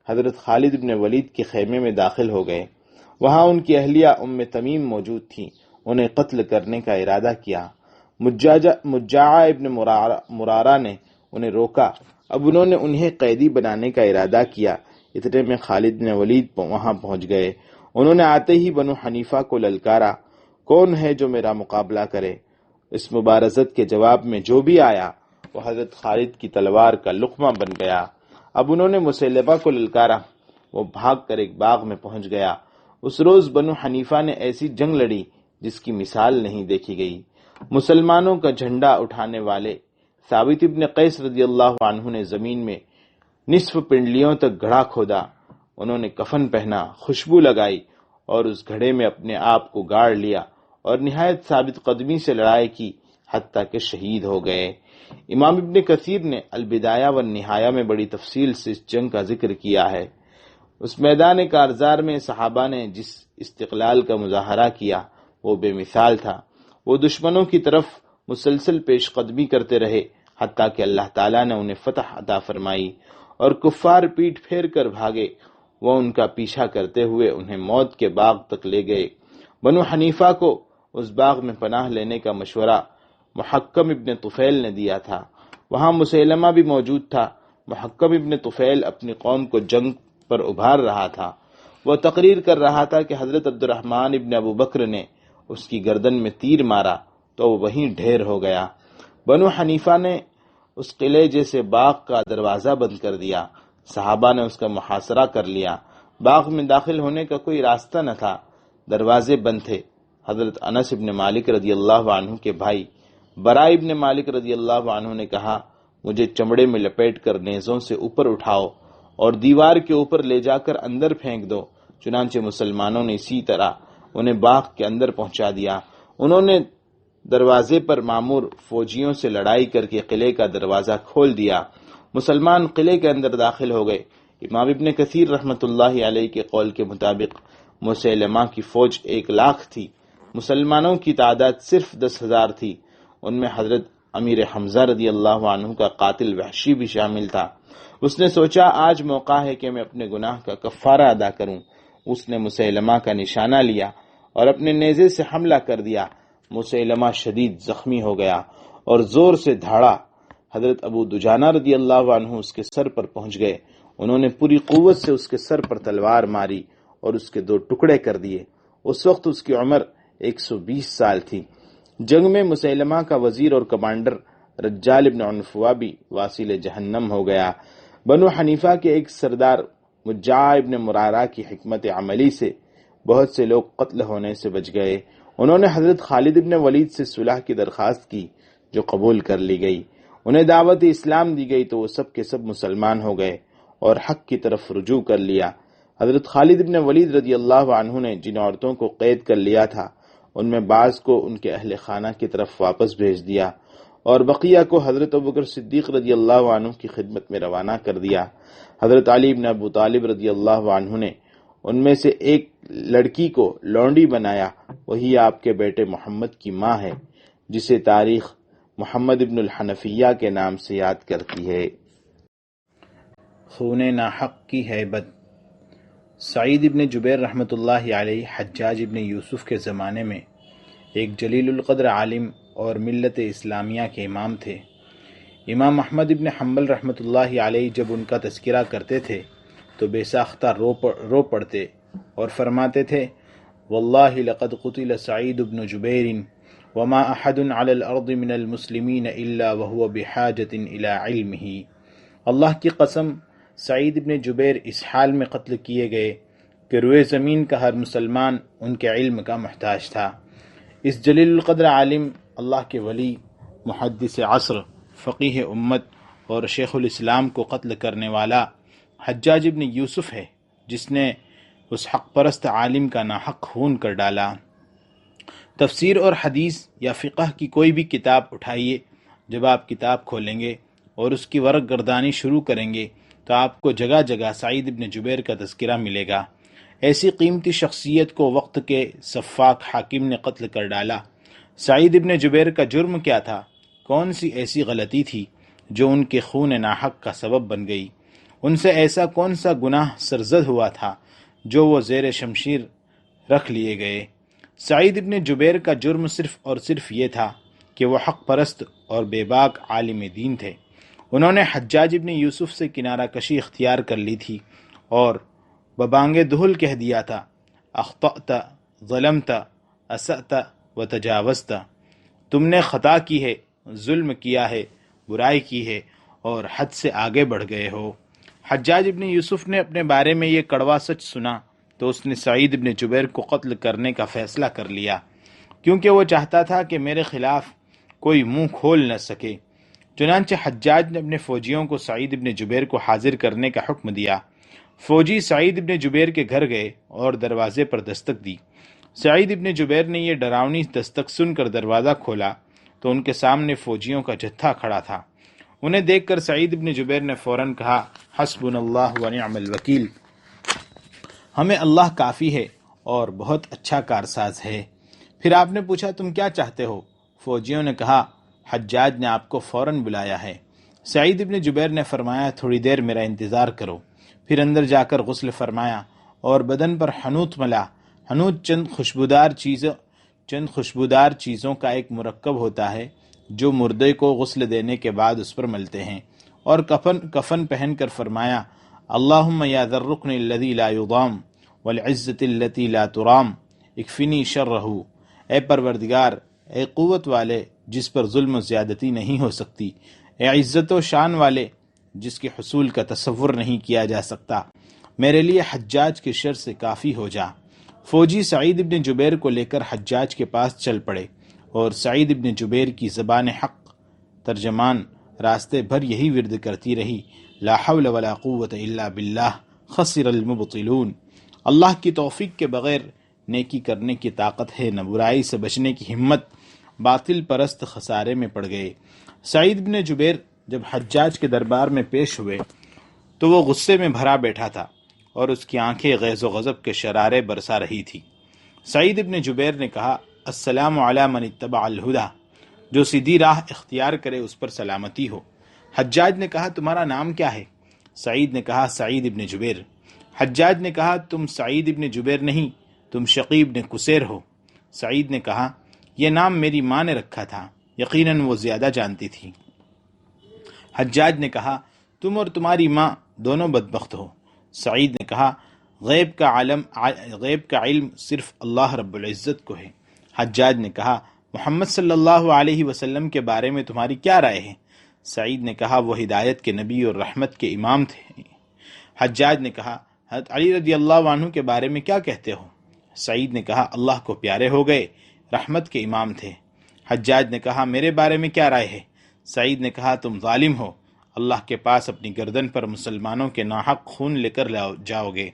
[SPEAKER 1] حضرت خالد ابن ولید کے خیمے میں داخل ہو گئے۔ وہاں ان کی اہلیہ ام تمیم موجود تھیں۔ انہیں قتل کرنے کا ارادہ کیا۔ مجاعہ ابن مرارہ نے انہیں روکا۔ اب انہوں نے انہیں قیدی بنانے کا ارادہ کیا۔ اتنے میں خالد بن ولید وہاں پہنچ گئے۔ انہوں نے آتے ہی بنو حنیفہ کو للکارا، کون ہے جو میرا مقابلہ کرے؟ اس مبارزت کے جواب میں جو بھی آیا وہ حضرت خالد کی تلوار کا لقمہ بن گیا۔ اب انہوں نے مسیلمہ کو للکارا، وہ بھاگ کر ایک باغ میں پہنچ گیا۔ اس روز بنو حنیفہ نے ایسی جنگ لڑی جس کی مثال نہیں دیکھی گئی۔ مسلمانوں کا جھنڈا اٹھانے والے ثابت ابن قیس رضی اللہ عنہ نے زمین میں نصف پنڈلیوں تک گڑھا کھودا۔ انہوں نے کفن پہنا، خوشبو لگائی اور اس گھڑے میں اپنے آپ کو گاڑ لیا اور نہایت ثابت قدمی سے لڑائی کی، حتیٰ کہ شہید ہو گئے۔ امام ابن کثیر نے البدایہ والنہایہ میں بڑی تفصیل سے اس جنگ کا ذکر کیا ہے۔ اس میدان کارزار میں صحابہ نے جس استقلال کا مظاہرہ کیا وہ بے مثال تھا۔ وہ دشمنوں کی طرف مسلسل پیش قدمی کرتے رہے، حتیٰ کہ اللہ تعالیٰ نے انہیں فتح عطا فرمائی، اور کفار پیٹ پھیر کر بھاگے۔ وہ ان کا پیچھا کرتے ہوئے انہیں موت کے باغ تک لے گئے۔ بنو حنیفہ کو اس باغ میں پناہ لینے کا مشورہ محکم ابن طفیل نے دیا تھا۔ وہاں مسیلمہ بھی موجود تھا۔ محکم ابن طفیل اپنی قوم کو جنگ پر ابھار رہا تھا۔ وہ تقریر کر رہا تھا کہ حضرت عبد الرحمن ابن ابو بکر نے اس کی گردن میں تیر مارا تو وہ وہیں ڈھیر ہو گیا۔ بنو حنیفہ نے اس قلعے جیسے باغ کا دروازہ بند کر دیا۔ صحابہ نے اس کا محاصرہ کر لیا۔ باغ میں داخل ہونے کا کوئی راستہ نہ تھا، دروازے بند تھے۔ حضرت انس ابن مالک رضی اللہ عنہ کے بھائی برا ابن مالک رضی اللہ عنہ نے کہا، مجھے چمڑے میں لپیٹ کر نیزوں سے اوپر اٹھاؤ اور دیوار کے اوپر لے جا کر اندر پھینک دو۔ چنانچہ مسلمانوں نے اسی طرح انہیں باغ کے اندر پہنچا دیا۔ انہوں نے دروازے پر معمور فوجیوں سے لڑائی کر کے قلعے کا دروازہ کھول دیا۔ مسلمان قلعے کے اندر داخل ہو گئے۔ امام ابن کثیر رحمۃ اللہ علیہ کے قول کے مطابق مسیلمہ کی فوج 1,00,000 تھی۔ مسلمانوں کی تعداد صرف 10,000 تھی۔ ان میں حضرت امیر حمزہ رضی اللہ عنہ کا قاتل وحشی بھی شامل تھا۔ اس نے سوچا آج موقع ہے کہ میں اپنے گناہ کا کفارہ ادا کروں۔ اس نے مسیلمہ کا نشانہ لیا اور اپنے نیزے سے حملہ کر دیا۔ مسیلمہ شدید زخمی ہو گیا اور زور سے دھاڑا۔ حضرت ابو دجانہ رضی اللہ عنہ اس کے سر پر پہنچ گئے۔ انہوں نے پوری قوت سے اس کے سر پر تلوار ماری اور اس کے 2 ٹکڑے کر دیے۔ اس وقت اس کی عمر 120 سال تھی۔ جنگ میں مسیلمہ کا وزیر اور کمانڈر رجال ابن عنفوہ بھی واصل جہنم ہو گیا۔ بنو حنیفہ کے ایک سردار مجاعہ ابن مرارہ کی حکمت عملی سے بہت سے لوگ قتل ہونے سے بچ گئے۔ انہوں نے حضرت خالد ابن ولید سے صلح کی درخواست کی جو قبول کر لی گئی۔ انہیں دعوت اسلام دی گئی تو وہ سب کے سب مسلمان ہو گئے اور حق کی طرف رجوع کر لیا۔ حضرت خالد ابن ولید رضی اللہ عنہ نے جن عورتوں کو قید کر لیا تھا ان میں بعض کو ان کے اہل خانہ کی طرف واپس بھیج دیا اور بقیہ کو حضرت ابوبکر صدیق رضی اللہ عنہ کی خدمت میں روانہ کر دیا۔ حضرت علی بن ابو طالب رضی اللہ عنہ نے ان میں سے ایک لڑکی کو لونڈی بنایا، وہی آپ کے بیٹے محمد کی ماں ہے، جسے تاریخ محمد ابن الحنفیہ کے نام سے یاد کرتی ہے۔ خون ناحق کی ہیبت۔ سعید ابن جبیر رحمۃ اللہ علیہ حجاج ابن یوسف کے زمانے میں ایک جلیل القدر عالم اور ملت اسلامیہ کے امام تھے۔ امام احمد ابن حنبل رحمۃ اللہ علیہ جب ان کا تذکرہ کرتے تھے تو بے ساختہ رو پڑتے اور فرماتے تھے، واللہ لقد قتل سعید ابن جبیر وما احد علی الارض من المسلمین الا وهو بحاجۃ الی علمہ۔ اللہ کی قسم، سعید ابن جبیر اس حال میں قتل کیے گئے کہ روئے زمین کا ہر مسلمان ان کے علم کا محتاج تھا۔ اس جلیل القدر عالم، اللہ کے ولی، محدث عصر، فقیہ امت اور شیخ الاسلام کو قتل کرنے والا حجاج ابن یوسف ہے، جس نے اس حق پرست عالم کا ناحق خون کر ڈالا۔ تفسیر اور حدیث یا فقہ کی کوئی بھی کتاب اٹھائیے، جب آپ کتاب کھولیں گے اور اس کی ورق گردانی شروع کریں گے تو آپ کو جگہ جگہ سعید ابن جبیر کا تذکرہ ملے گا۔ ایسی قیمتی شخصیت کو وقت کے سفاک حاکم نے قتل کر ڈالا۔ سعید ابن جبیر کا جرم کیا تھا؟ کون سی ایسی غلطی تھی جو ان کے خون ناحق کا سبب بن گئی؟ ان سے ایسا کون سا گناہ سرزد ہوا تھا جو وہ زیر شمشیر رکھ لیے گئے؟ سعید ابن جبیر کا جرم صرف اور صرف یہ تھا کہ وہ حق پرست اور بے باک عالم دین تھے۔ انہوں نے حجاج ابن یوسف سے کنارہ کشی اختیار کر لی تھی اور ببانگ دہل کہہ دیا تھا، اخطأت، ظلمت، اسأت و تجاوزت۔ تم نے خطا کی ہے، ظلم کیا ہے، برائی کی ہے اور حد سے آگے بڑھ گئے ہو۔ حجاج ابن یوسف نے اپنے بارے میں یہ کڑوا سچ سنا تو اس نے سعید ابن جبیر کو قتل کرنے کا فیصلہ کر لیا، کیونکہ وہ چاہتا تھا کہ میرے خلاف کوئی منہ کھول نہ سکے۔ چنانچہ حجاج نے اپنے فوجیوں کو سعید ابن جبیر کو حاضر کرنے کا حکم دیا۔ فوجی سعید ابن جبیر کے گھر گئے اور دروازے پر دستک دی۔ سعید ابن جبیر نے یہ ڈراؤنی دستک سن کر دروازہ کھولا تو ان کے سامنے فوجیوں کا جتھا کھڑا تھا۔ انہیں دیکھ کر سعید ابن جبیر نے فوراً کہا، حسبنا اللہ و نعم الوکیل، ہمیں اللہ کافی ہے اور بہت اچھا کارساز ہے۔ پھر آپ نے پوچھا، تم کیا چاہتے ہو؟ فوجیوں نے کہا، حجاج نے آپ کو فوراً بلایا ہے۔ سعید ابن جبیر نے فرمایا، تھوڑی دیر میرا انتظار کرو۔ پھر اندر جا کر غسل فرمایا اور بدن پر حنوط ملا۔ حنوط چند خوشبودار چیزوں کا ایک مرکب ہوتا ہے جو مردے کو غسل دینے کے بعد اس پر ملتے ہیں، اور کفن پہن کر فرمایا، اللہم یا ذا الرکن الذی لا یضام والعزت التی لا ترام اکفنی شرہ۔ اے پروردگار، اے قوت والے جس پر ظلم و زیادتی نہیں ہو سکتی، اے عزت و شان والے جس کے حصول کا تصور نہیں کیا جا سکتا، میرے لیے حجاج کے شر سے کافی ہو جا۔ فوجی سعید ابن جبیر کو لے کر حجاج کے پاس چل پڑے اور سعید ابن جبیر کی زبان حق ترجمان راستے بھر یہی ورد کرتی رہی، لا حول ولا قوت الا باللہ خسر المبطلون۔ اللہ کی توفیق کے بغیر نیکی کرنے کی طاقت ہے، نہ برائی سے بچنے کی ہمت، باطل پرست خسارے میں پڑ گئے۔ سعید بن جبیر جب حجاج کے دربار میں پیش ہوئے تو وہ غصے میں بھرا بیٹھا تھا اور اس کی آنکھیں غیظ و غضب کے شرارے برسا رہی تھی۔ سعید بن جبیر نے کہا، السلام علی من اتبع الہدی، جو سیدھی راہ اختیار کرے اس پر سلامتی ہو۔ حجاج نے کہا، تمہارا نام کیا ہے؟ سعید نے کہا، سعید ابن جبیر۔ حجاج نے کہا، تم سعید ابن جبیر نہیں، تم شقیب بن قصیر ہو۔ سعید نے کہا، یہ نام میری ماں نے رکھا تھا، یقیناً وہ زیادہ جانتی تھی۔ حجاج نے کہا، تم اور تمہاری ماں دونوں بدبخت ہو۔ سعید نے کہا، غیب کا علم صرف اللہ رب العزت کو ہے۔ حجاج نے کہا، محمد صلی اللہ علیہ وسلم کے بارے میں تمہاری کیا رائے ہے؟ سعید نے کہا، وہ ہدایت کے نبی اور رحمت کے امام تھے۔ حجاج نے کہا، حضرت علی رضی اللہ عنہ کے بارے میں کیا کہتے ہو؟ سعید نے کہا، اللہ کو پیارے ہو گئے، رحمت کے امام تھے۔ حجاج نے کہا، میرے بارے میں کیا رائے ہے؟ سعید نے کہا، تم ظالم ہو، اللہ کے پاس اپنی گردن پر مسلمانوں کے ناحق خون لے کر جاؤ گے۔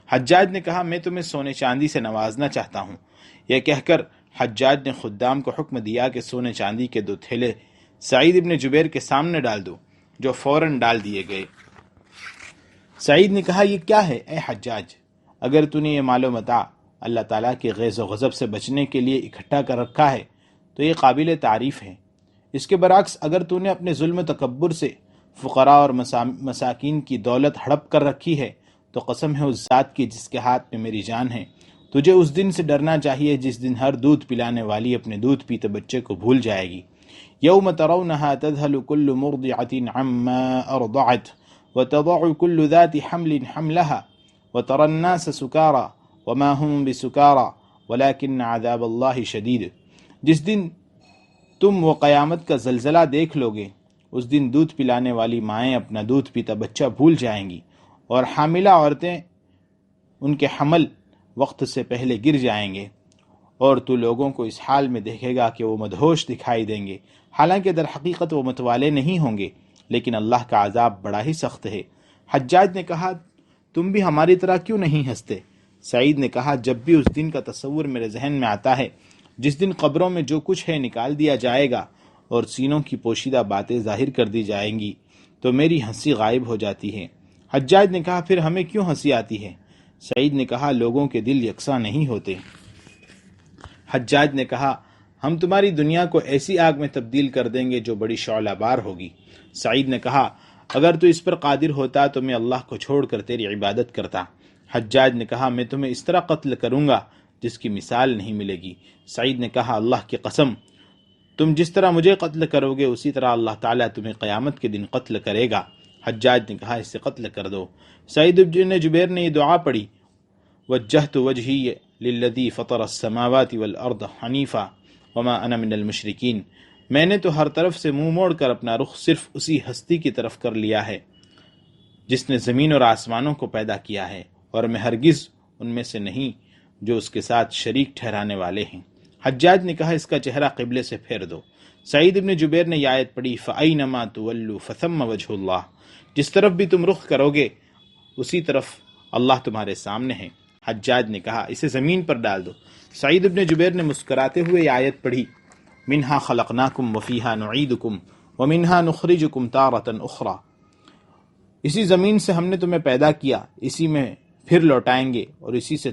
[SPEAKER 1] حجاج نے کہا، میں تمہیں سونے چاندی سے نوازنا چاہتا ہوں۔ یہ کہہ کر حجاج نے خدام کو حکم دیا کہ سونے چاندی کے 2 تھیلے سعید ابن جبیر کے سامنے ڈال دو، جو فوراً ڈال دیے گئے۔ سعید نے کہا، یہ کیا ہے اے حجاج؟ اگر تو نے یہ مال و متاع اللہ تعالیٰ کے غیظ و غضب سے بچنے کے لیے اکٹھا کر رکھا ہے تو یہ قابل تعریف ہے۔ اس کے برعکس اگر تو نے اپنے ظلم و تکبر سے فقراء اور مساکین کی دولت ہڑپ کر رکھی ہے تو قسم ہے اس ذات کی جس کے ہاتھ میں میری جان ہے، تجھے اس دن سے ڈرنا چاہیے جس دن ہر دودھ پلانے والی اپنے دودھ پیتے بچے کو بھول جائے گی۔ یوم ترونها تذهل كل مرضعة عما ارضعت وتضع كل ذات حمل حملها وترى الناس سكارى وما هم بسكارى ولكن عذاب الله شدید۔ جس دن تم وہ قیامت کا زلزلہ دیکھ لو گے، اس دن دودھ پلانے والی مائیں اپنا دودھ پیتا بچہ بھول جائیں گی، اور حاملہ عورتیں ان کے حمل وقت سے پہلے گر جائیں گے، اور تو لوگوں کو اس حال میں دیکھے گا کہ وہ مدہوش دکھائی دیں گے، حالانکہ در حقیقت وہ متوالے نہیں ہوں گے، لیکن اللہ کا عذاب بڑا ہی سخت ہے۔ حجاج نے کہا، تم بھی ہماری طرح کیوں نہیں ہنستے؟ سعید نے کہا، جب بھی اس دن کا تصور میرے ذہن میں آتا ہے جس دن قبروں میں جو کچھ ہے نکال دیا جائے گا اور سینوں کی پوشیدہ باتیں ظاہر کر دی جائیں گی تو میری ہنسی غائب ہو جاتی ہے۔ حجاج نے کہا، پھر ہمیں کیوں ہنسی آتی ہے؟ سعید نے کہا، لوگوں کے دل یکساں نہیں ہوتے۔ حجاج نے کہا، ہم تمہاری دنیا کو ایسی آگ میں تبدیل کر دیں گے جو بڑی شعلہ بار ہوگی۔ سعید نے کہا، اگر تو اس پر قادر ہوتا تو میں اللہ کو چھوڑ کر تیری عبادت کرتا۔ حجاج نے کہا، میں تمہیں اس طرح قتل کروں گا جس کی مثال نہیں ملے گی۔ سعید نے کہا، اللہ کی قسم، تم جس طرح مجھے قتل کرو گے اسی طرح اللہ تعالیٰ تمہیں قیامت کے دن قتل کرے گا۔ حجاج نے کہا، اسے قتل کر دو۔ سعید بن جبیر نے یہ دعا پڑھی، وجہت وجہی للذی فطر السماوات والارض حنیفا وما انا من المشرکین، میں نے تو ہر طرف سے منہ موڑ کر اپنا رخ صرف اسی ہستی کی طرف کر لیا ہے جس نے زمین اور آسمانوں کو پیدا کیا ہے، اور میں ہرگز ان میں سے نہیں جو اس کے ساتھ شریک ٹھہرانے والے ہیں۔ حجاج نے کہا، اس کا چہرہ قبلے سے پھیر دو۔ سعید ابن جبیر نے یہ آیت پڑھی، فَأَيْنَمَا تُوَلُّوا فَثَمَّ وَجْهُ اللَّهِ، جس طرف بھی تم رخ کرو گے اسی طرف اللہ تمہارے سامنے ہے۔ حجاج نے کہا، اسے زمین پر ڈال دو۔ سعید ابن جبیر نے مسکراتے ہوئے یہ آیت پڑھی، مِنْهَا خَلَقْنَاكُمْ وَفِيهَا نُعِيدُكُمْ وَمِنْهَا نُخْرِجُكُمْ تَارَةً أُخْرَى، اسی زمین سے ہم نے تمہیں پیدا کیا، اسی میں پھر لوٹائیں گے، اور اسی سے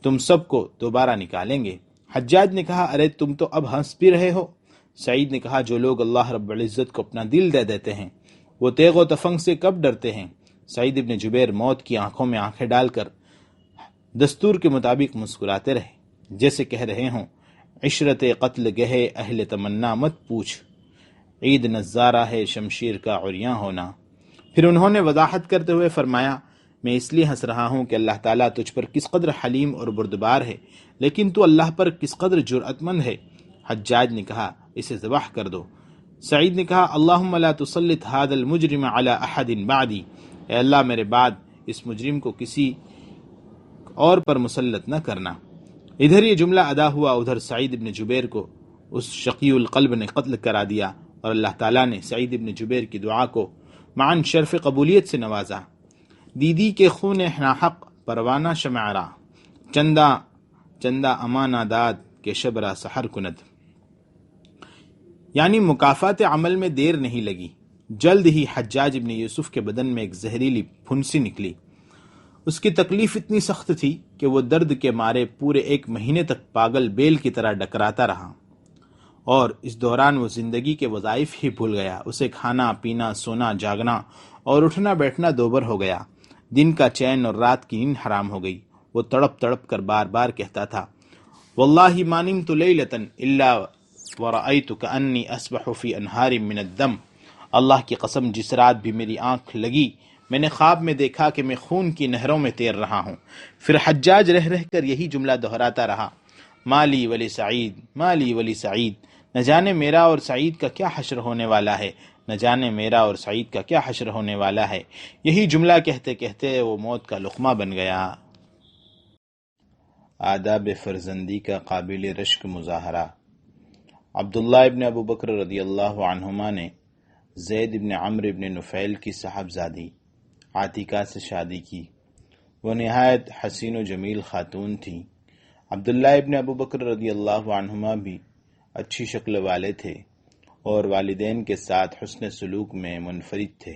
[SPEAKER 1] تم سب کو دوبارہ نکالیں گے۔ حجاج نے کہا، ارے تم تو اب ہنس بھی رہے ہو۔ سعید نے کہا، جو لوگ اللہ رب العزت کو اپنا دل دے دیتے ہیں وہ تیغ و تفنگ سے کب ڈرتے ہیں؟ سعید ابن جبیر موت کی آنکھوں میں آنکھیں ڈال کر دستور کے مطابق مسکراتے رہے، جیسے کہہ رہے ہوں، عشرت قتل گہے اہل تمنا مت پوچھ، عید نظارہ ہے شمشیر کا عریاں ہونا۔ پھر انہوں نے وضاحت کرتے ہوئے فرمایا، میں اس لیے ہنس رہا ہوں کہ اللہ تعالیٰ تجھ پر کس قدر حلیم اور بردبار ہے، لیکن تو اللہ پر کس قدر جرأت مند ہے۔ حجاج نے کہا، اسے ذبح کر دو۔ سعید نے کہا، اللہم لا تسلط هذا المجرم على احد بعدی، اے اللہ میرے بعد اس مجرم کو کسی اور پر مسلط نہ کرنا۔ ادھر یہ جملہ ادا ہوا، ادھر سعید ابن جبیر کو اس شقی القلب نے قتل کرا دیا، اور اللہ تعالیٰ نے سعید ابن جبیر کی دعا کو معاً شرف قبولیت سے نوازا۔ دیدی کے خون ناحق پروانہ شمعرا، چندہ امانہ داد کے شبرا سحر کند، یعنی مکافات عمل میں دیر نہیں لگی۔ جلد ہی حجاج ابن یوسف کے بدن میں ایک زہریلی پھنسی نکلی۔ اس کی تکلیف اتنی سخت تھی کہ وہ درد کے مارے پورے 1 مہینے تک پاگل بیل کی طرح ڈکراتا رہا، اور اس دوران وہ زندگی کے وظائف ہی بھول گیا۔ اسے کھانا پینا، سونا جاگنا اور اٹھنا بیٹھنا دوبر ہو گیا۔ دن کا چین اور رات کی نیند حرام ہو گئی۔ وہ تڑپ تڑپ کر بار بار کہتا تھا، واللہ ما نمت لیلۃ الا ورأیت کأنی اسبح فی انہار من الدم، اللہ کی قسم جس رات بھی میری آنکھ لگی میں نے خواب میں دیکھا کہ میں خون کی نہروں میں تیر رہا ہوں۔ پھر حجاج رہ رہ کر یہی جملہ دہراتا رہا، مالی ولی سعید، مالی ولی سعید، نہ جانے میرا اور سعید کا کیا حشر ہونے والا ہے، نہ جانے میرا اور سعید کا کیا حشر ہونے والا ہے۔ یہی جملہ کہتے کہتے وہ موت کا لقمہ بن گیا۔ آداب فرزندی کا قابل رشک مظاہرہ۔ عبداللہ ابن ابو بکر رضی اللہ عنہما نے زید ابن عمرو ابن نفیل کی صاحبزادی عاتکہ سے شادی کی۔ وہ نہایت حسین و جمیل خاتون تھی۔ عبداللہ ابن ابو بکر رضی اللہ عنہما بھی اچھی شکل والے تھے اور والدین کے ساتھ حسن سلوک میں منفرد تھے۔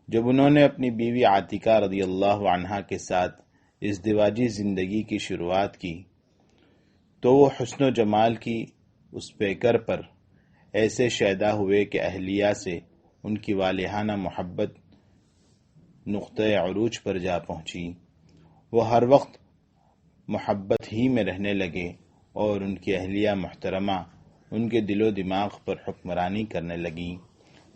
[SPEAKER 1] جب انہوں نے اپنی بیوی عاتکہ رضی اللہ عنہا کے ساتھ ازدواجی زندگی کی شروعات کی تو وہ حسن و جمال کی اس پیکر پر ایسے شیدا ہوئے کہ اہلیہ سے ان کی والہانہ محبت نقطۂ عروج پر جا پہنچی۔ وہ ہر وقت محبت ہی میں رہنے لگے اور ان کی اہلیہ محترمہ ان کے دل و دماغ پر حکمرانی کرنے لگیں۔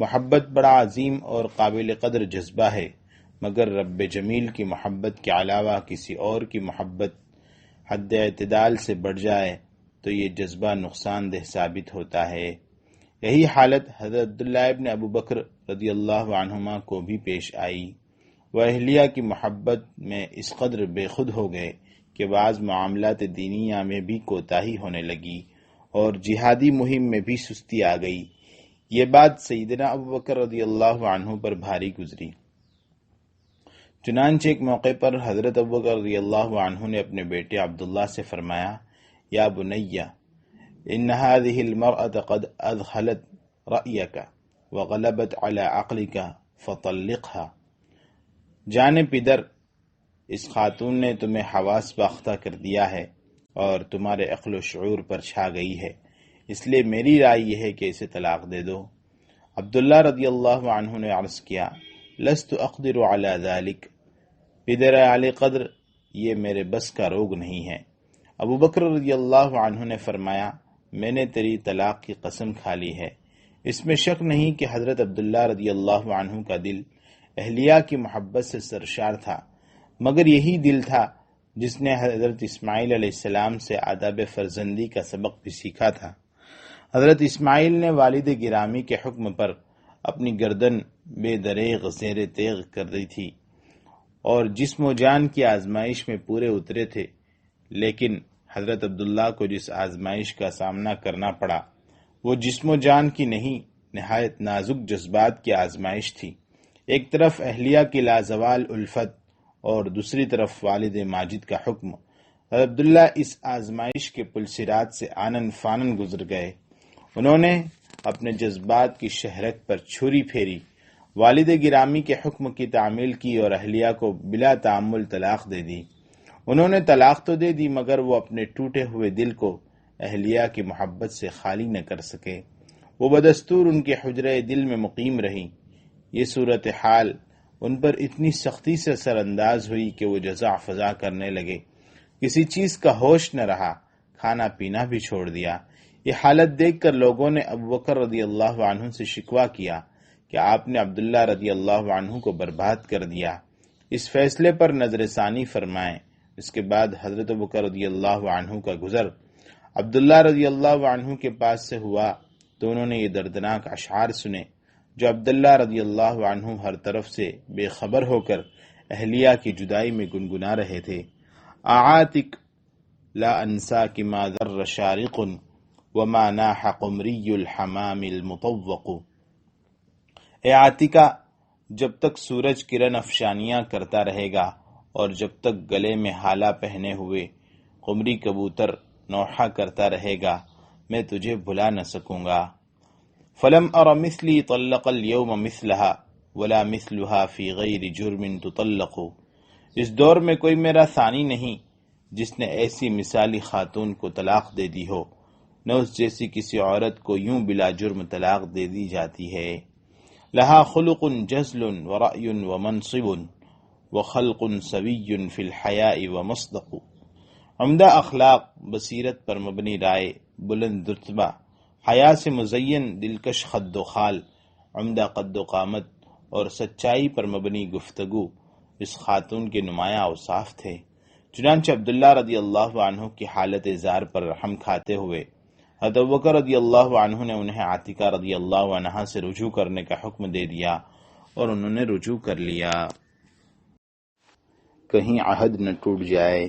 [SPEAKER 1] محبت بڑا عظیم اور قابل قدر جذبہ ہے، مگر رب جمیل کی محبت کے علاوہ کسی اور کی محبت حد اعتدال سے بڑھ جائے تو یہ جذبہ نقصان دہ ثابت ہوتا ہے۔ یہی حالت حضرت عبداللہ ابن ابو بکر رضی اللہ عنہما کو بھی پیش آئی۔ وہ اہلیہ کی محبت میں اس قدر بے خود ہو گئے کہ بعض معاملات دینیہ میں بھی کوتاہی ہونے لگی اور جہادی مہم میں بھی سستی آ گئی۔ یہ بات سیدنا ابو بکر رضی اللہ عنہ پر بھاری گزری۔ چنانچہ ایک موقع پر حضرت ابو بکر رضی اللہ عنہ نے اپنے بیٹے عبداللہ سے فرمایا، یا بنی ان هذه المرأة قد اذخلت رأيك وغلبت على عقلك فطلقها۔ جان پدر، اس خاتون نے تمہیں حواس باختہ کر دیا ہے اور تمہارے عقل و شعور پر چھا گئی ہے، اس لیے میری رائے یہ ہے کہ اسے طلاق دے دو۔ عبداللہ رضی اللہ عنہ نے عرض کیا، لست اقدر على ذلك، پدر اعلی قدر، یہ میرے بس کا روگ نہیں ہے۔ ابو بکر رضی اللہ عنہ نے فرمایا، میں نے تیری طلاق کی قسم کھا لی ہے۔ اس میں شک نہیں کہ حضرت عبداللہ رضی اللہ عنہ کا دل اہلیہ کی محبت سے سرشار تھا، مگر یہی دل تھا جس نے حضرت اسماعیل علیہ السلام سے آداب فرزندی کا سبق بھی سیکھا تھا۔ حضرت اسماعیل نے والد گرامی کے حکم پر اپنی گردن بے دریغ زیر تیغ کر دی تھی اور جسم و جان کی آزمائش میں پورے اترے تھے، لیکن حضرت عبداللہ کو جس آزمائش کا سامنا کرنا پڑا وہ جسم و جان کی نہیں، نہایت نازک جذبات کی آزمائش تھی۔ ایک طرف اہلیہ کی لازوال الفت اور دوسری طرف والد ماجد کا حکم۔ حضرت عبداللہ اس آزمائش کے پلسرات سے آنن فانن گزر گئے۔ انہوں نے اپنے جذبات کی شہرک پر چھری پھیری، والد گرامی کے حکم کی تعمیل کی اور اہلیہ کو بلا تعمل طلاق دے دی۔ انہوں نے طلاق تو دے دی مگر وہ اپنے ٹوٹے ہوئے دل کو اہلیہ کی محبت سے خالی نہ کر سکے۔ وہ بدستور ان کے حجرہ دل میں مقیم رہی۔ یہ صورتحال ان پر اتنی سختی سے اثر انداز ہوئی کہ وہ جزع فضا کرنے لگے، کسی چیز کا ہوش نہ رہا، کھانا پینا بھی چھوڑ دیا۔ یہ حالت دیکھ کر لوگوں نے ابو بکر رضی اللہ عنہ سے شکوہ کیا کہ آپ نے عبداللہ رضی اللہ عنہ کو برباد کر دیا، اس فیصلے پر نظر ثانی فرمائیں۔ اس کے بعد حضرت ابو بکر رضی اللہ عنہ کا گزر عبداللہ رضی اللہ عنہ کے پاس سے ہوا تو انہوں نے یہ دردناک اشعار سنے جو عبداللہ رضی اللہ عنہ ہر طرف سے بے خبر ہو کر اہلیہ کی جدائی میں گنگنا رہے تھے۔ اعاتک لا انسا کی ما ذر شارق وما ناح قمری الحمام المطوق۔ اے عاتکہ، جب تک سورج کرن افشانیاں کرتا رہے گا اور جب تک گلے میں حالہ پہنے ہوئے قمری کبوتر نوحہ کرتا رہے گا میں تجھے بھلا نہ سکوں گا۔ فلم ار مثلی طلق اليوم مثلها ولا مثلها فی غیر جرم تطلق۔ اس دور میں کوئی میرا ثانی نہیں جس نے ایسی مثالی خاتون کو طلاق دے دی ہو، نہ اس جیسی کسی عورت کو یوں بلا جرم طلاق دے دی جاتی ہے۔ لہا خلق جزل ورأی ومنصب وخلق سوی فی الحیاء ومصدق۔ عمدہ اخلاق، بصیرت پر مبنی رائے، بلند رتبہ، حیا سے مزین دلکش خد و خال، عمدہ قد و قامت اور سچائی پر مبنی گفتگو اس خاتون کے نمایاں اوصاف تھے۔ چنانچہ عبداللہ رضی اللہ عنہ کی حالت زار پر رحم کھاتے ہوئے حضرت ابوبکر رضی اللہ عنہ نے انہیں عاتکہ رضی اللہ عنہا سے رجوع کرنے کا حکم دے دیا اور انہوں نے رجوع کر لیا۔ کہیں عہد نہ ٹوٹ جائے۔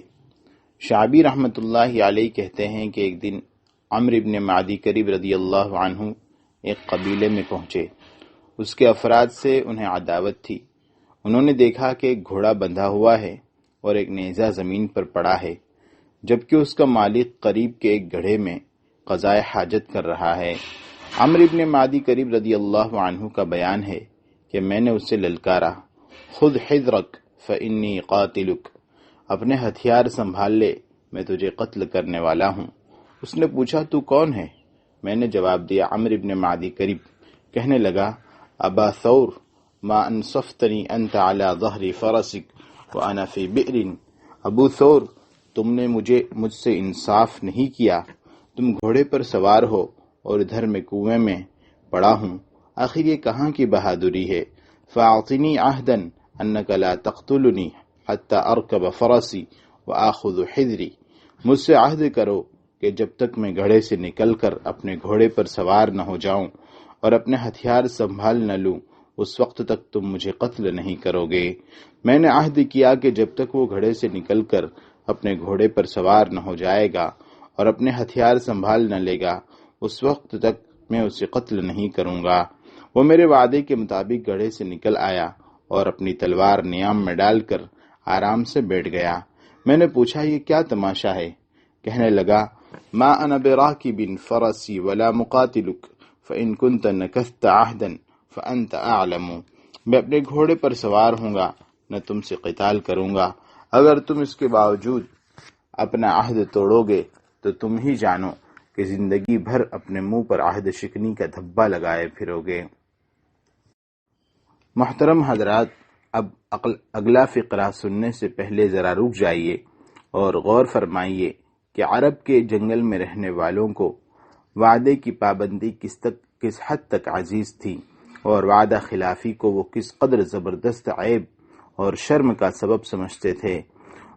[SPEAKER 1] شعبی رحمۃ اللہ علیہ کہتے ہیں کہ ایک دن عمرو بن معدی کرب رضی اللہ عنہ ایک قبیلے میں پہنچے۔ اس کے افراد سے انہیں عداوت تھی۔ انہوں نے دیکھا کہ ایک گھوڑا بندھا ہوا ہے اور ایک نیزہ زمین پر پڑا ہے۔ جبکہ اس کا مالک قریب کے ایک گڑھے میں قضائے حاجت کر رہا ہے۔ عمرو بن معدی کریم رضی اللہ عنہ کا بیان ہے کہ میں نے اسے للکارا، خذ حذرک فانی قاتلک، اپنے ہتھیار سنبھال لے، میں تجھے قتل کرنے والا ہوں۔ اس نے پوچھا تو کون ہے؟ میں نے جواب دیا عمرو بن معدی کریم۔ کہنے لگا ابا ثور ما انصفتنی انت علی ظہر فرسک وانا فی بئر، ابو ثور تم نے مجھ سے انصاف نہیں کیا، تم گھوڑے پر سوار ہو اور ادھر میں کنویں میں پڑا ہوں، آخر یہ کہاں کی بہادری ہے؟ فاعطنی عہدا انک لا تقتلنی حتی ارکب فرسی وآخذ حذری، مجھ سے عہد کرو کہ جب تک میں گھوڑے سے نکل کر اپنے گھوڑے پر سوار نہ ہو جاؤں اور اپنے ہتھیار سنبھال نہ لوں اس وقت تک تم مجھے قتل نہیں کرو گے۔ میں نے عہد کیا کہ جب تک وہ گھوڑے سے نکل کر اپنے گھوڑے پر سوار نہ ہو جائے گا اور اپنے ہتھیار سنبھال نہ لے گا اس وقت تک میں اسے قتل نہیں کروں گا۔ وہ میرے وعدے کے مطابق گھوڑے سے نکل آیا اور اپنی تلوار نیام میں ڈال کر آرام سے بیٹھ گیا۔ میں نے پوچھا یہ کیا تماشا ہے؟ کہنے لگا ما انا براکب فرسی ولا مقاتلک فان کنت نکثت عہدا فانت اعلم، میں اپنے گھوڑے پر سوار ہوں گا، نہ تم سے قتال کروں گا، اگر تم اس کے باوجود اپنا عہد توڑو گے تو تم ہی جانو کہ زندگی بھر اپنے منہ پر عہد شکنی کا دھبا لگائے پھرو گے۔ محترم حضرات، اب اگلا فقرہ سننے سے پہلے ذرا رک جائیے اور غور فرمائیے کہ عرب کے جنگل میں رہنے والوں کو وعدے کی پابندی کس حد تک عزیز تھی اور وعدہ خلافی کو وہ کس قدر زبردست عیب اور شرم کا سبب سمجھتے تھے۔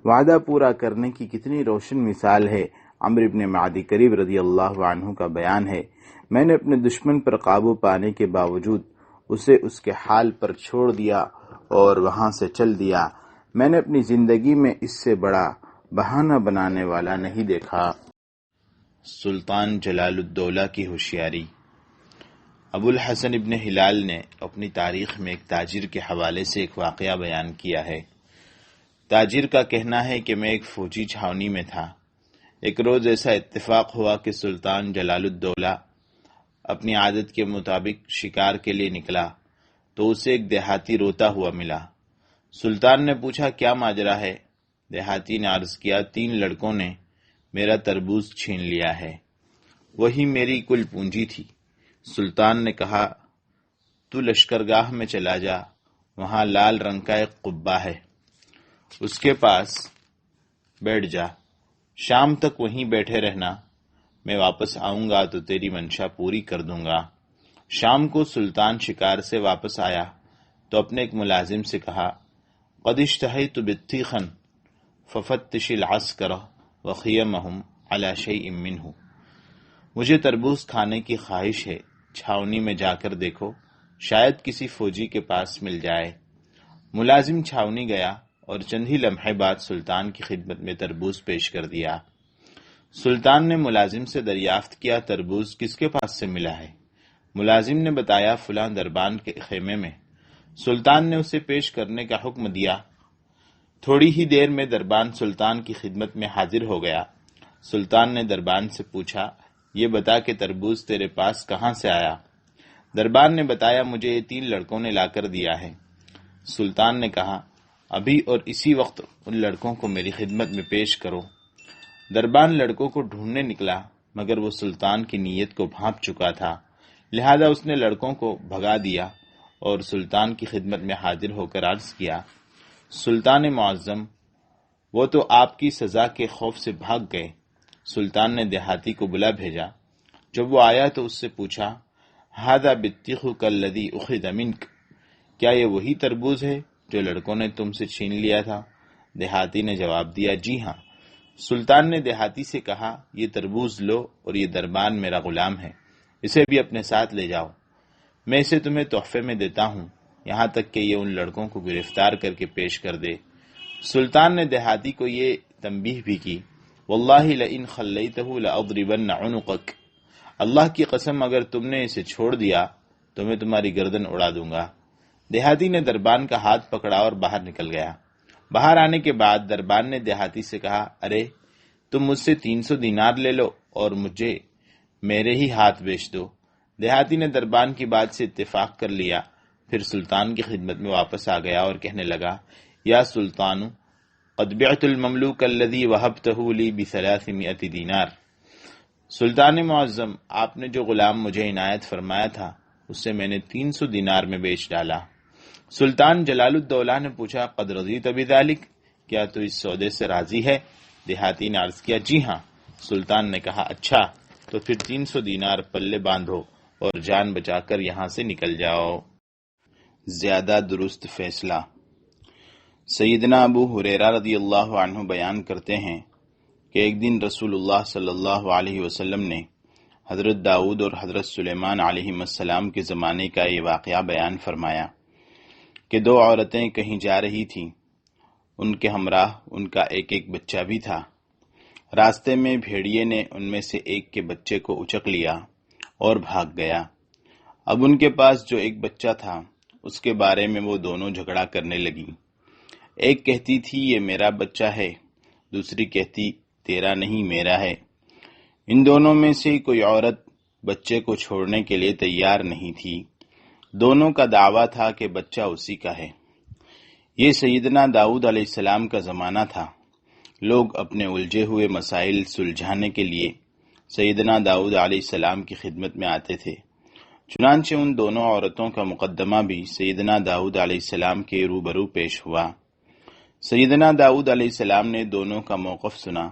[SPEAKER 1] وعدہ پورا کرنے کی کتنی روشن مثال ہے عمرو بن معدی کریم رضی اللہ عنہ کا بیان ہے، میں نے اپنے دشمن پر قابو پانے کے باوجود اسے اس کے حال پر چھوڑ دیا اور وہاں سے چل دیا، میں نے اپنی زندگی میں اس سے بڑا بہانہ بنانے والا نہیں دیکھا۔ سلطان جلال الدولہ کی ہوشیاری۔ ابو الحسن ابن ہلال نے اپنی تاریخ میں ایک تاجر کے حوالے سے ایک واقعہ بیان کیا ہے۔ تاجر کا کہنا ہے کہ میں ایک فوجی چھاونی میں تھا۔ ایک روز ایسا اتفاق ہوا کہ سلطان جلال الدولہ اپنی عادت کے مطابق شکار کے لیے نکلا تو اسے ایک دیہاتی روتا ہوا ملا۔ سلطان نے پوچھا کیا ماجرا ہے؟ دیہاتی نے عرض کیا 3 لڑکوں نے میرا تربوز چھین لیا ہے، وہی میری کل پونجی تھی۔ سلطان نے کہا تو لشکرگاہ میں چلا جا، وہاں لال رنگ کا ایک قبہ ہے، اس کے پاس بیٹھ جا، شام تک وہیں بیٹھے رہنا، میں واپس آؤں گا تو تیری منشا پوری کر دوں گا۔ شام کو سلطان شکار سے واپس آیا تو اپنے ایک ملازم سے کہا قد اشتہیت بطیخا ففتش العسکر وخیمہم علی شیء منہ، مجھے تربوز کھانے کی خواہش ہے، چھاونی میں جا کر دیکھو، شاید کسی فوجی کے پاس مل جائے۔ ملازم چھاونی گیا اور چند ہی لمحے بعد سلطان کی خدمت میں تربوز پیش کر دیا۔ سلطان نے ملازم سے دریافت کیا تربوز کس کے پاس سے ملا ہے؟ ملازم نے بتایا فلاں دربان کے خیمے میں۔ سلطان نے اسے پیش کرنے کا حکم دیا۔ تھوڑی ہی دیر میں دربان سلطان کی خدمت میں حاضر ہو گیا۔ سلطان نے دربان سے پوچھا یہ بتا کہ تربوز تیرے پاس کہاں سے آیا؟ دربان نے بتایا مجھے یہ 3 لڑکوں نے لا کر دیا ہے۔ سلطان نے کہا ابھی اور اسی وقت ان لڑکوں کو میری خدمت میں پیش کرو۔ دربان لڑکوں کو ڈھونڈنے نکلا مگر وہ سلطان کی نیت کو بھانپ چکا تھا، لہذا اس نے لڑکوں کو بھگا دیا اور سلطان کی خدمت میں حاضر ہو کر عرض کیا سلطان معظم، وہ تو آپ کی سزا کے خوف سے بھاگ گئے۔ سلطان نے دیہاتی کو بلا بھیجا۔ جب وہ آیا تو اس سے پوچھا ھذا بطیخک الذی اخذ منک، کیا یہ وہی تربوز ہے جو لڑکوں نے تم سے چھین لیا تھا؟ دیہاتی نے جواب دیا جی ہاں۔ سلطان نے دیہاتی سے کہا یہ تربوز لو اور یہ دربان میرا غلام ہے، اسے بھی اپنے ساتھ لے جاؤ، میں اسے تمہیں تحفے میں دیتا ہوں، یہاں تک کہ یہ ان لڑکوں کو گرفتار کر کے پیش کر دے۔ سلطان نے دیہاتی کو یہ تنبیہ بھی کی واللہ لئن خلیتہ لأضربن عنقک، اللہ کی قسم اگر تم نے اسے چھوڑ دیا تو میں تمہاری گردن اڑا دوں گا۔ دیہاتی نے دربان کا ہاتھ پکڑا اور باہر نکل گیا۔ باہر آنے کے بعد دربان نے دیہاتی سے کہا ارے تم مجھ سے 300 دینار لے لو اور مجھے میرے ہی ہاتھ بیچ دو۔ دیہاتی نے دربان کی بات سے اتفاق کر لیا، پھر سلطان کی خدمت میں واپس آ گیا اور کہنے لگا، یا سلطان قد بعت المملوک الذی وہبتہ لی ب300 دینار۔ سلطان معظم، آپ نے جو غلام مجھے عنایت فرمایا تھا اسے میں نے 300 دینار میں بیچ ڈالا۔ سلطان جلال الدولہ نے پوچھا، قد رضیت بذلک، کیا تو اس سودے سے راضی ہے؟ دیہاتی نے عرض کیا، جی ہاں۔ سلطان نے کہا، اچھا تو پھر 300 دینار پلے باندھو اور جان بچا کر یہاں سے نکل جاؤ۔ زیادہ درست فیصلہ۔ سیدنا ابو ہریرہ رضی اللہ عنہ بیان کرتے ہیں کہ ایک دن رسول اللہ صلی اللہ علیہ وسلم نے حضرت داؤد اور حضرت سلیمان علیہ السلام کے زمانے کا یہ واقعہ بیان فرمایا کہ 2 عورتیں کہیں جا رہی تھیں، ان کے ہمراہ ان کا ایک ایک بچہ بھی تھا۔ راستے میں بھیڑیے نے ان میں سے ایک کے بچے کو اچک لیا اور بھاگ گیا۔ اب ان کے پاس جو ایک بچہ تھا اس کے بارے میں وہ دونوں جھگڑا کرنے لگی۔ ایک کہتی تھی یہ میرا بچہ ہے، دوسری کہتی تیرا نہیں میرا ہے۔ ان دونوں میں سے کوئی عورت بچے کو چھوڑنے کے لیے تیار نہیں تھی۔ دونوں کا دعویٰ تھا کہ بچہ اسی کا ہے۔ یہ سیدنا داؤد علیہ السلام کا زمانہ تھا۔ لوگ اپنے الجھے ہوئے مسائل سلجھانے کے لیے سیدنا داؤد علیہ السلام کی خدمت میں آتے تھے۔ چنانچہ ان دونوں عورتوں کا مقدمہ بھی سیدنا داؤد علیہ السلام کے روبرو پیش ہوا۔ سیدنا داؤد علیہ السلام نے دونوں کا موقف سنا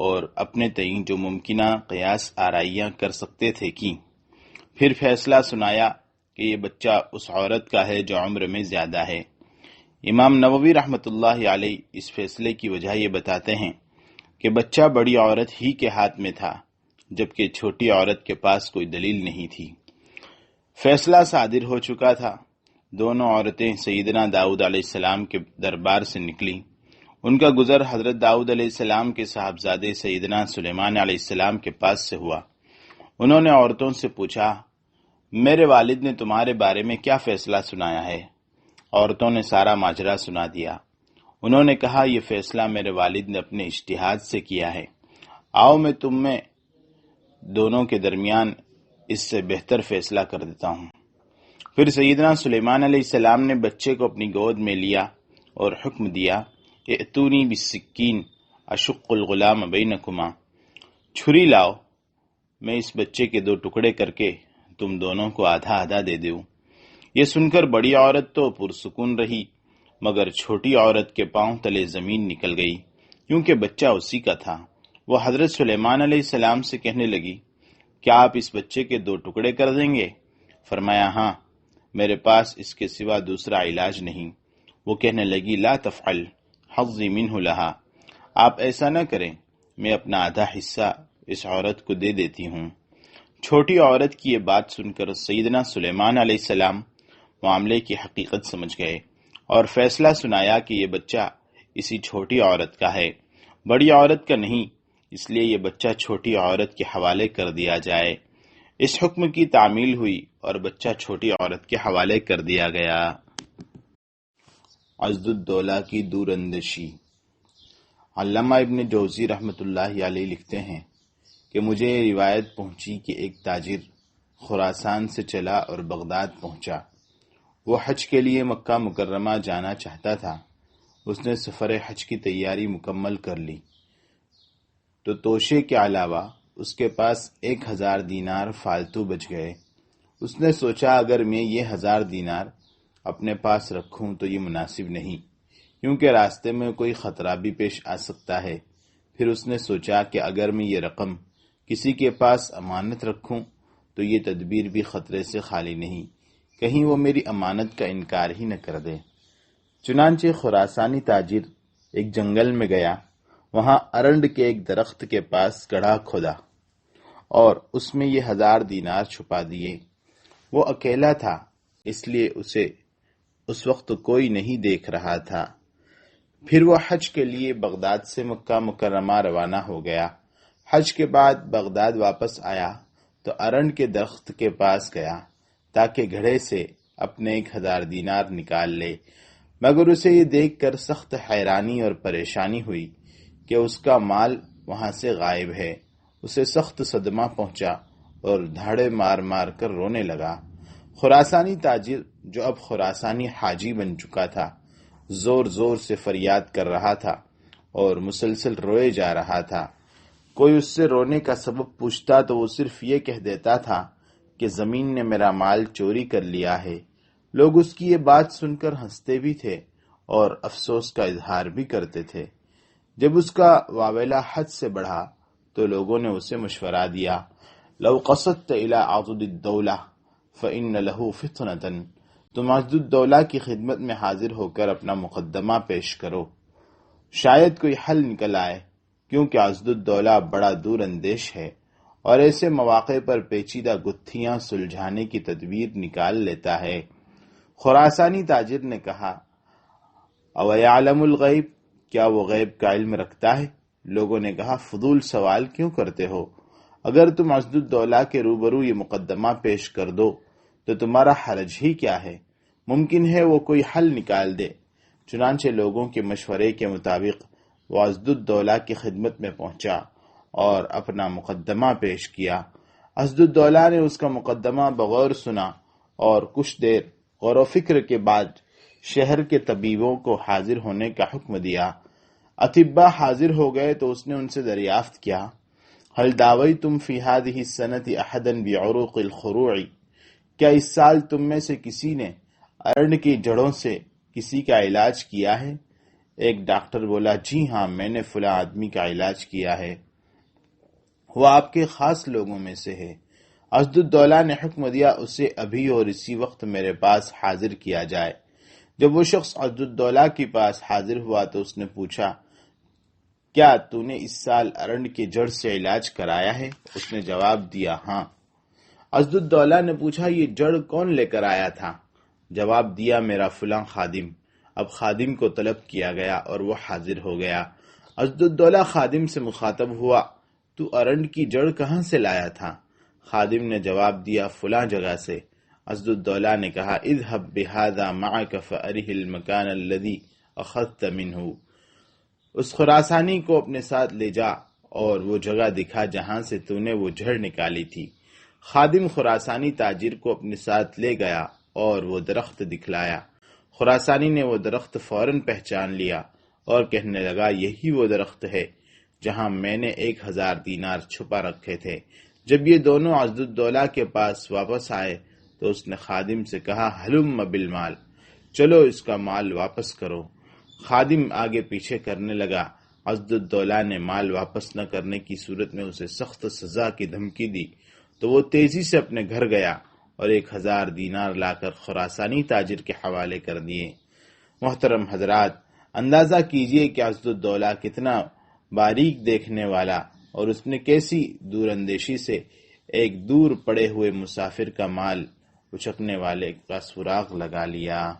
[SPEAKER 1] اور اپنے تئیں جو ممکنہ قیاس آرائیاں کر سکتے تھے کی۔ پھر فیصلہ سنایا کہ یہ بچہ اس عورت کا ہے جو عمر میں زیادہ ہے۔ امام نووی رحمۃ اللہ علیہ اس فیصلے کی وجہ یہ بتاتے ہیں کہ بچہ بڑی عورت ہی کے ہاتھ میں تھا، جبکہ چھوٹی عورت کے پاس کوئی دلیل نہیں تھی۔ فیصلہ صادر ہو چکا تھا۔ دونوں عورتیں سیدنا داؤد علیہ السلام کے دربار سے نکلی۔ ان کا گزر حضرت داؤد علیہ السلام کے صاحبزادے سیدنا سلیمان علیہ السلام کے پاس سے ہوا۔ انہوں نے عورتوں سے پوچھا، میرے والد نے تمہارے بارے میں کیا فیصلہ سنایا ہے؟ عورتوں نے سارا ماجرا سنا دیا۔ انہوں نے کہا، یہ فیصلہ میرے والد نے اپنے اجتہاد سے کیا ہے۔ آؤ میں تم میں دونوں کے درمیان اس سے بہتر فیصلہ کر دیتا ہوں۔ پھر سیدنا سلیمان علیہ السلام نے بچے کو اپنی گود میں لیا اور حکم دیا، ائتونی بالسکین اشق الغلام بینکما، چھری لاؤ، میں اس بچے کے 2 ٹکڑے کر کے تم دونوں کو آدھا آدھا دے دوں۔ یہ سن کر بڑی عورت تو پرسکون رہی، مگر چھوٹی عورت کے پاؤں تلے زمین نکل گئی، کیونکہ بچہ اسی کا تھا۔ وہ حضرت سلیمان علیہ السلام سے کہنے لگی، کیا آپ اس بچے کے 2 ٹکڑے کر دیں گے؟ فرمایا، ہاں، میرے پاس اس کے سوا دوسرا علاج نہیں۔ وہ کہنے لگی، لا تفعل حظی منہ لہا، آپ ایسا نہ کریں، میں اپنا آدھا حصہ اس عورت کو دے دیتی ہوں۔ چھوٹی عورت کی یہ بات سن کر سیدنا سلیمان علیہ السلام معاملے کی حقیقت سمجھ گئے اور فیصلہ سنایا کہ یہ بچہ اسی چھوٹی عورت کا ہے، بڑی عورت کا نہیں، اس لیے یہ بچہ چھوٹی عورت کے حوالے کر دیا جائے۔ اس حکم کی تعمیل ہوئی اور بچہ چھوٹی عورت کے حوالے کر دیا گیا۔ عضد الدولہ کی دور اندیشی۔ علامہ ابن جوزی رحمۃ اللہ علیہ لکھتے ہیں کہ مجھے روایت پہنچی کہ ایک تاجر خراسان سے چلا اور بغداد پہنچا۔ وہ حج کے لیے مکہ مکرمہ جانا چاہتا تھا۔ اس نے سفر حج کی تیاری مکمل کر لی تو توشے کے علاوہ اس کے پاس 1000 دینار فالتو بچ گئے۔ اس نے سوچا اگر میں یہ 1000 دینار اپنے پاس رکھوں تو یہ مناسب نہیں، کیونکہ راستے میں کوئی خطرہ بھی پیش آ سکتا ہے۔ پھر اس نے سوچا کہ اگر میں یہ رقم کسی کے پاس امانت رکھوں تو یہ تدبیر بھی خطرے سے خالی نہیں، کہیں وہ میری امانت کا انکار ہی نہ کر دے۔ چنانچہ خراسانی تاجر ایک جنگل میں گیا، وہاں ارنڈ کے ایک درخت کے پاس گڑھا کھودا اور اس میں یہ 1000 دینار چھپا دیے۔ وہ اکیلا تھا، اس لیے اسے اس وقت کوئی نہیں دیکھ رہا تھا۔ پھر وہ حج کے لیے بغداد سے مکہ مکرمہ روانہ ہو گیا۔ حج کے بعد بغداد واپس آیا تو ارنڈ کے درخت کے پاس گیا تاکہ گھڑے سے اپنے 1000 دینار نکال لے، مگر اسے یہ دیکھ کر سخت حیرانی اور پریشانی ہوئی کہ اس کا مال وہاں سے غائب ہے۔ اسے سخت صدمہ پہنچا اور دھاڑے مار مار کر رونے لگا۔ خراسانی تاجر جو اب خراسانی حاجی بن چکا تھا زور زور سے فریاد کر رہا تھا اور مسلسل روئے جا رہا تھا۔ کوئی اس سے رونے کا سبب پوچھتا تو وہ صرف یہ کہہ دیتا تھا کہ زمین نے میرا مال چوری کر لیا ہے۔ لوگ اس کی یہ بات سن کر ہنستے بھی تھے اور افسوس کا اظہار بھی کرتے تھے۔ جب اس کا واویلا حد سے بڑھا تو لوگوں نے اسے مشورہ دیا، لو قصدت الى عضد الدولہ فإن له فتنة، تم عضد الدولہ کی خدمت میں حاضر ہو کر اپنا مقدمہ پیش کرو، شاید کوئی حل نکل آئے، کیونکہ عضد الدولہ بڑا دور اندیش ہے اور ایسے مواقع پر پیچیدہ گتھیاں سلجھانے کی تدبیر نکال لیتا ہے۔ خراسانی تاجر نے کہا، او یعلم الغیب، کیا وہ غیب کا علم رکھتا ہے؟ لوگوں نے کہا، فضول سوال کیوں کرتے ہو؟ اگر تم عضد الدولہ کے روبرو یہ مقدمہ پیش کر دو تو تمہارا حرج ہی کیا ہے؟ ممکن ہے وہ کوئی حل نکال دے۔ چنانچہ لوگوں کے مشورے کے مطابق وہ عضد الدولہ کی خدمت میں پہنچا اور اپنا مقدمہ پیش کیا۔ عضد الدولہ نے اس کا مقدمہ بغور سنا اور کچھ دیر غور و فکر کے بعد شہر کے طبیبوں کو حاضر ہونے کا حکم دیا۔ اطباء حاضر ہو گئے تو اس نے ان سے دریافت کیا، هل داویتم فی هذه السنة احدا بعروق الخروع، کیا اس سال تم میں سے کسی نے ارنڈ کی جڑوں سے کسی کا علاج کیا ہے؟ ایک ڈاکٹر بولا، جی ہاں، میں نے فلاں آدمی کا علاج کیا ہے، وہ آپ کے خاص لوگوں میں سے ہے۔ عضد الدولہ نے حکم دیا، اسے ابھی اور اسی وقت میرے پاس حاضر کیا جائے۔ جب وہ شخص عضد الدولہ کے پاس حاضر ہوا تو اس نے پوچھا، کیا تو نے اس سال ارنڈ کے جڑ سے علاج کرایا ہے؟ اس نے جواب دیا، ہاں۔ عضد الدولہ نے پوچھا، یہ جڑ کون لے کر آیا تھا؟ جواب دیا، میرا فلاں خادم۔ اب خادم کو طلب کیا گیا اور وہ حاضر ہو گیا۔ عضد الدولہ خادم سے مخاطب ہوا، تو ارنڈ کی جڑ کہاں سے لایا تھا؟ خادم نے جواب دیا، فلاں جگہ سے۔ عضد الدولہ نے کہا، اذهب بهذا معك فأره المكان الذي أخذت منه، اس خراسانی کو اپنے ساتھ لے جا اور وہ جگہ دکھا جہاں سے تو نے وہ جڑ نکالی تھی۔ خادم خراسانی تاجر کو اپنے ساتھ لے گیا اور وہ درخت دکھلایا۔ خراسانی نے وہ درخت فوراً پہچان لیا اور کہنے لگا، یہی وہ درخت ہے جہاں میں نے 1000 دینار چھپا رکھے تھے۔ جب یہ دونوں عضد الدولہ کے پاس واپس آئے تو اس نے خادم سے کہا، ہلم بالمال، چلو اس کا مال واپس کرو۔ خادم آگے پیچھے کرنے لگا۔ عضد الدولہ نے مال واپس نہ کرنے کی صورت میں اسے سخت سزا کی دھمکی دی تو وہ تیزی سے اپنے گھر گیا اور 1000 دینار لا کر خراسانی تاجر کے حوالے کر دیے۔ محترم حضرات، اندازہ کیجئے کہ عضد الدولہ کتنا باریک دیکھنے والا اور اس نے کیسی دور اندیشی سے ایک دور پڑے ہوئے مسافر کا مال اچکنے والے کا سراغ لگا لیا۔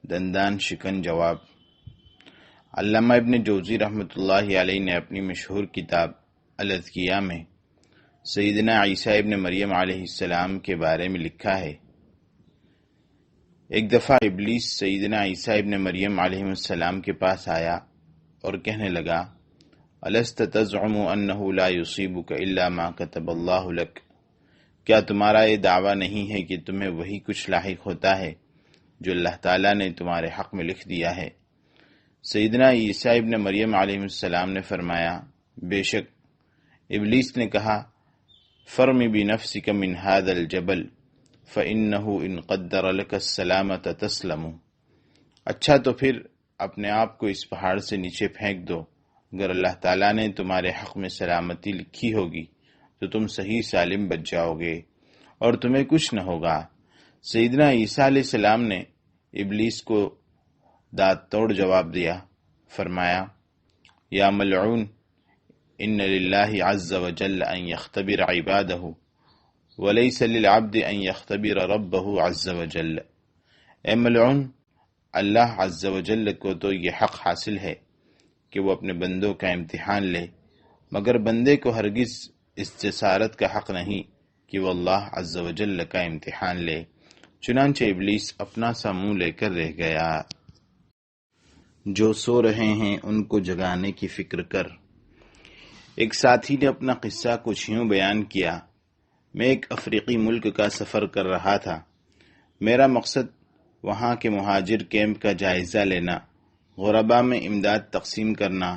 [SPEAKER 1] دندان شکن جواب۔ علامہ ابن جوزی رحمۃ اللہ علیہ نے اپنی مشہور کتاب الاذکیاء میں سیدنا عیسیٰ ابن مریم علیہ السلام کے بارے میں لکھا ہے، ایک دفعہ ابلیس سیدنا عیسیٰ ابن مریم علیہ السلام کے پاس آیا اور کہنے لگا، الست تزعم انہ لا یصیبک الا ما کتب اللہ لک، کیا تمہارا یہ دعویٰ نہیں ہے کہ تمہیں وہی کچھ لاحق ہوتا ہے جو اللہ تعالیٰ نے تمہارے حق میں لکھ دیا ہے؟ سیدنا عیسیٰ ابن مریم علیہ السلام نے فرمایا، بے شک۔ ابلیس نے کہا، فرمی بنفسک من هذا الجبل فإنہ ان قدر لک السلامة تسلم، اچھا تو پھر اپنے آپ کو اس پہاڑ سے نیچے پھینک دو، اگر اللہ تعالیٰ نے تمہارے حق میں سلامتی لکھی ہوگی تو تم صحیح سالم بچ جاؤ گے اور تمہیں کچھ نہ ہوگا۔ سیدنا عیسیٰ علیہ السلام نے ابلیس کو دانت توڑ جواب دیا، فرمایا، یا ملعون، ان للہ عز وجل ان یختبر عبادہ ولیس للعبد ان یختبر ربہ عز وجل، اے ملعون، اللہ عز وجل کو تو یہ حق حاصل ہے کہ وہ اپنے بندوں کا امتحان لے، مگر بندے کو ہرگز اس جسارت کا حق نہیں کہ وہ اللہ عز وجل کا امتحان لے۔ چنانچہ ابلیس اپنا سا منہ لے کر رہ گیا۔ جو سو رہے ہیں ان کو جگانے کی فکر کر، ایک ساتھی نے اپنا قصہ کچھ یوں بیان کیا: میں ایک افریقی ملک کا سفر کر رہا تھا۔ میرا مقصد وہاں کے مہاجر کیمپ کا جائزہ لینا، غربا میں امداد تقسیم کرنا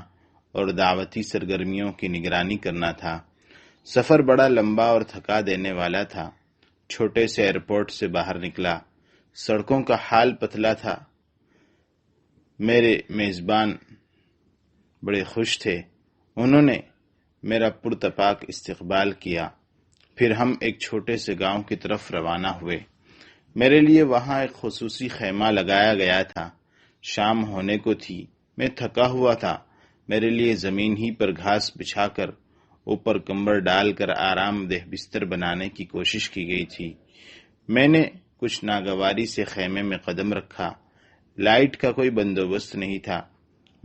[SPEAKER 1] اور دعوتی سرگرمیوں کی نگرانی کرنا تھا۔ سفر بڑا لمبا اور تھکا دینے والا تھا۔ چھوٹے سے ایئرپورٹ سے باہر نکلا، سڑکوں کا حال پتلا تھا۔ میرے میزبان بڑے خوش تھے، انہوں نے میرا پرتپاک استقبال کیا۔ پھر ہم ایک چھوٹے سے گاؤں کی طرف روانہ ہوئے۔ میرے لیے وہاں ایک خصوصی خیمہ لگایا گیا تھا۔ شام ہونے کو تھی، میں تھکا ہوا تھا۔ میرے لیے زمین ہی پر گھاس بچھا کر اوپر کمبل ڈال کر آرام دہ بستر بنانے کی کوشش کی گئی تھی۔ میں نے کچھ ناگواری سے خیمے میں قدم رکھا۔ لائٹ کا کوئی بندوبست نہیں تھا۔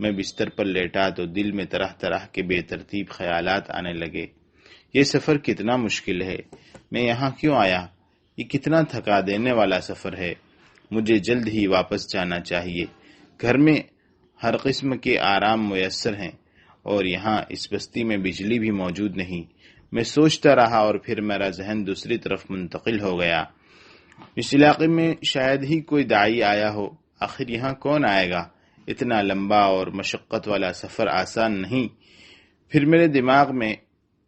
[SPEAKER 1] میں بستر پر لیٹا تو دل میں طرح طرح کے بے ترتیب خیالات آنے لگے۔ یہ سفر کتنا مشکل ہے، میں یہاں کیوں آیا؟ یہ کتنا تھکا دینے والا سفر ہے، مجھے جلد ہی واپس جانا چاہیے۔ گھر میں ہر قسم کے آرام میسر ہیں اور یہاں اس بستی میں بجلی بھی موجود نہیں۔ میں سوچتا رہا اور پھر میرا ذہن دوسری طرف منتقل ہو گیا۔ اس علاقے میں شاید ہی کوئی داعی آیا ہو، آخر یہاں کون آئے گا؟ اتنا لمبا اور مشقت والا سفر آسان نہیں۔ پھر میرے دماغ میں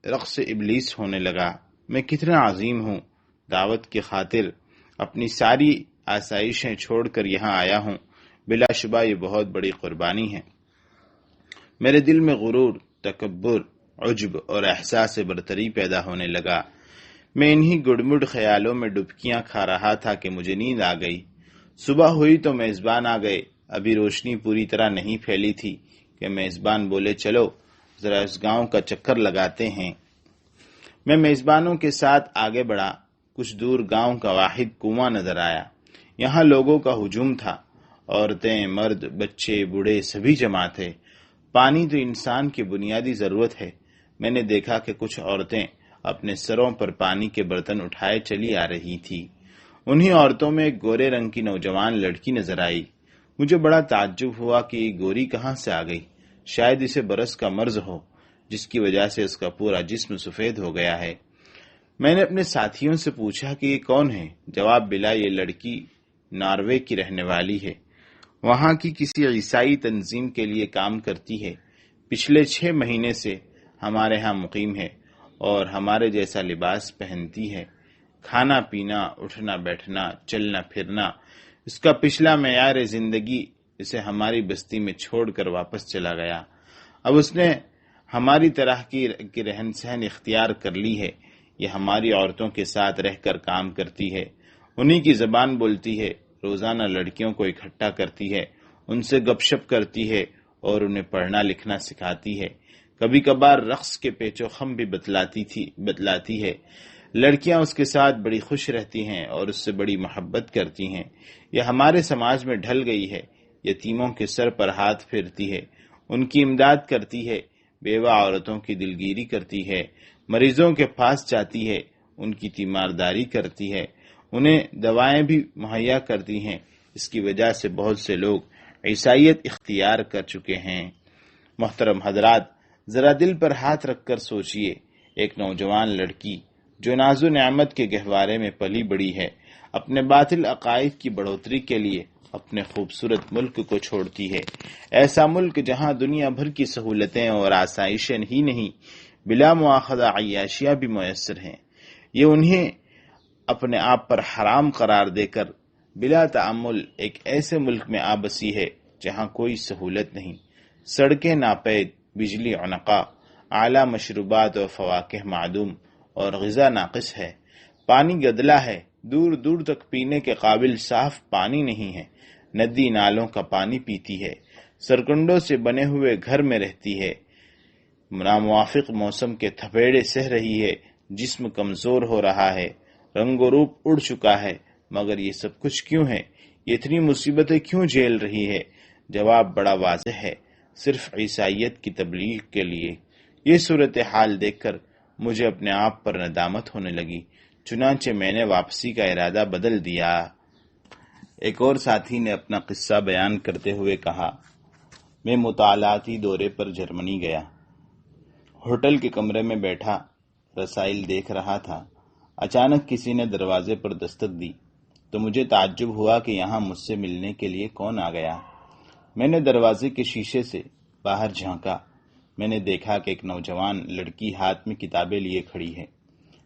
[SPEAKER 1] رقص ابلیس ہونے لگا۔ میں کتنا عظیم ہوں، دعوت کی خاطر اپنی ساری آسائشیں چھوڑ کر یہاں آیا ہوں۔ بلا شبہ یہ بہت بڑی قربانی ہے۔ میرے دل میں غرور، تکبر، عجب اور احساس برتری پیدا ہونے لگا۔ میں انہی گڑمڑ خیالوں میں ڈبکیاں کھا رہا تھا کہ مجھے نیند آ گئی۔ صبح ہوئی تو میزبان آ گئے۔ ابھی روشنی پوری طرح نہیں پھیلی تھی کہ میزبان بولے، چلو ذرا اس گاؤں کا چکر لگاتے ہیں۔ میں میزبانوں کے ساتھ آگے بڑھا۔ کچھ دور گاؤں کا واحد کنواں نظر آیا۔ یہاں لوگوں کا ہجوم تھا، عورتیں، مرد، بچے، بوڑھے سبھی جمع تھے۔ پانی تو انسان کی بنیادی ضرورت ہے۔ میں نے دیکھا کہ کچھ عورتیں اپنے سروں پر پانی کے برتن اٹھائے چلی آ رہی تھی۔ انہی عورتوں میں ایک گورے رنگ کی نوجوان لڑکی نظر آئی۔ مجھے بڑا تعجب ہوا کہ یہ گوری کہاں سے آ گئی۔ شاید اسے برس کا مرض ہو، جس کی وجہ سے اس کا پورا جسم سفید ہو گیا ہے۔ میں نے اپنے ساتھیوں سے پوچھا کہ یہ کون ہے؟ جواب ملا، یہ لڑکی ناروے کی رہنے والی ہے، وہاں کی کسی عیسائی تنظیم کے لیے کام کرتی ہے۔ پچھلے 6 مہینے سے ہمارے ہاں مقیم ہے اور ہمارے جیسا لباس پہنتی ہے۔ کھانا پینا، اٹھنا بیٹھنا، چلنا پھرنا، اس کا پچھلا معیار زندگی اسے ہماری بستی میں چھوڑ کر واپس چلا گیا۔ اب اس نے ہماری طرح کی رہن سہن اختیار کر لی ہے۔ یہ ہماری عورتوں کے ساتھ رہ کر کام کرتی ہے، انہی کی زبان بولتی ہے، روزانہ لڑکیوں کو اکٹھا کرتی ہے، ان سے گپ شپ کرتی ہے اور انہیں پڑھنا لکھنا سکھاتی ہے۔ کبھی کبھار رقص کے پیچ و خم بھی بتلاتی ہے۔ لڑکیاں اس کے ساتھ بڑی خوش رہتی ہیں اور اس سے بڑی محبت کرتی ہیں۔ یہ ہمارے سماج میں ڈھل گئی ہے۔ یتیموں کے سر پر ہاتھ پھیرتی ہے، ان کی امداد کرتی ہے، بیوہ عورتوں کی دلگیری کرتی ہے، مریضوں کے پاس جاتی ہے، ان کی تیمارداری کرتی ہے، انہیں دوائیں بھی مہیا کرتی ہیں۔ اس کی وجہ سے بہت سے لوگ عیسائیت اختیار کر چکے ہیں۔ محترم حضرات، ذرا دل پر ہاتھ رکھ کر سوچئے، ایک نوجوان لڑکی جو ناز و نعمت کے گہوارے میں پلی بڑی ہے، اپنے باطل عقائد کی بڑھوتری کے لیے اپنے خوبصورت ملک کو چھوڑتی ہے۔ ایسا ملک جہاں دنیا بھر کی سہولتیں اور آسائشیں ہی نہیں، بلا مواخذہ عیاشیاں بھی میسر ہیں۔ یہ انہیں اپنے آپ پر حرام قرار دے کر بلا تعمل ایک ایسے ملک میں آبسی ہے جہاں کوئی سہولت نہیں، سڑکیں ناپید، بجلی عنقا، اعلیٰ مشروبات اور فواکہ معدوم اور غذا ناقص ہے، پانی گدلا ہے، دور دور تک پینے کے قابل صاف پانی نہیں ہے، ندی نالوں کا پانی پیتی ہے، سرکنڈوں سے بنے ہوئے گھر میں رہتی ہے، ناموافق موسم کے تھپیڑے سہ رہی ہے، جسم کمزور ہو رہا ہے، رنگ و روپ اڑ چکا ہے، مگر یہ سب کچھ کیوں ہے؟ یہ اتنی مصیبتیں کیوں جھیل رہی ہے؟ جواب بڑا واضح ہے، صرف عیسائیت کی تبلیغ کے لیے۔ یہ صورتحال دیکھ کر مجھے اپنے آپ پر ندامت ہونے لگی، چنانچہ میں نے واپسی کا ارادہ بدل دیا۔ ایک اور ساتھی نے اپنا قصہ بیان کرتے ہوئے کہا، میں مطالعاتی دورے پر جرمنی گیا۔ ہوٹل کے کمرے میں بیٹھا رسائل دیکھ رہا تھا، اچانک کسی نے دروازے پر دستک دی تو مجھے تعجب ہوا کہ یہاں مجھ سے ملنے کے لیے کون آ گیا۔ میں نے دروازے کے شیشے سے باہر جھانکا۔ میں نے دیکھا کہ ایک نوجوان لڑکی ہاتھ میں کتابیں لیے کھڑی ہے۔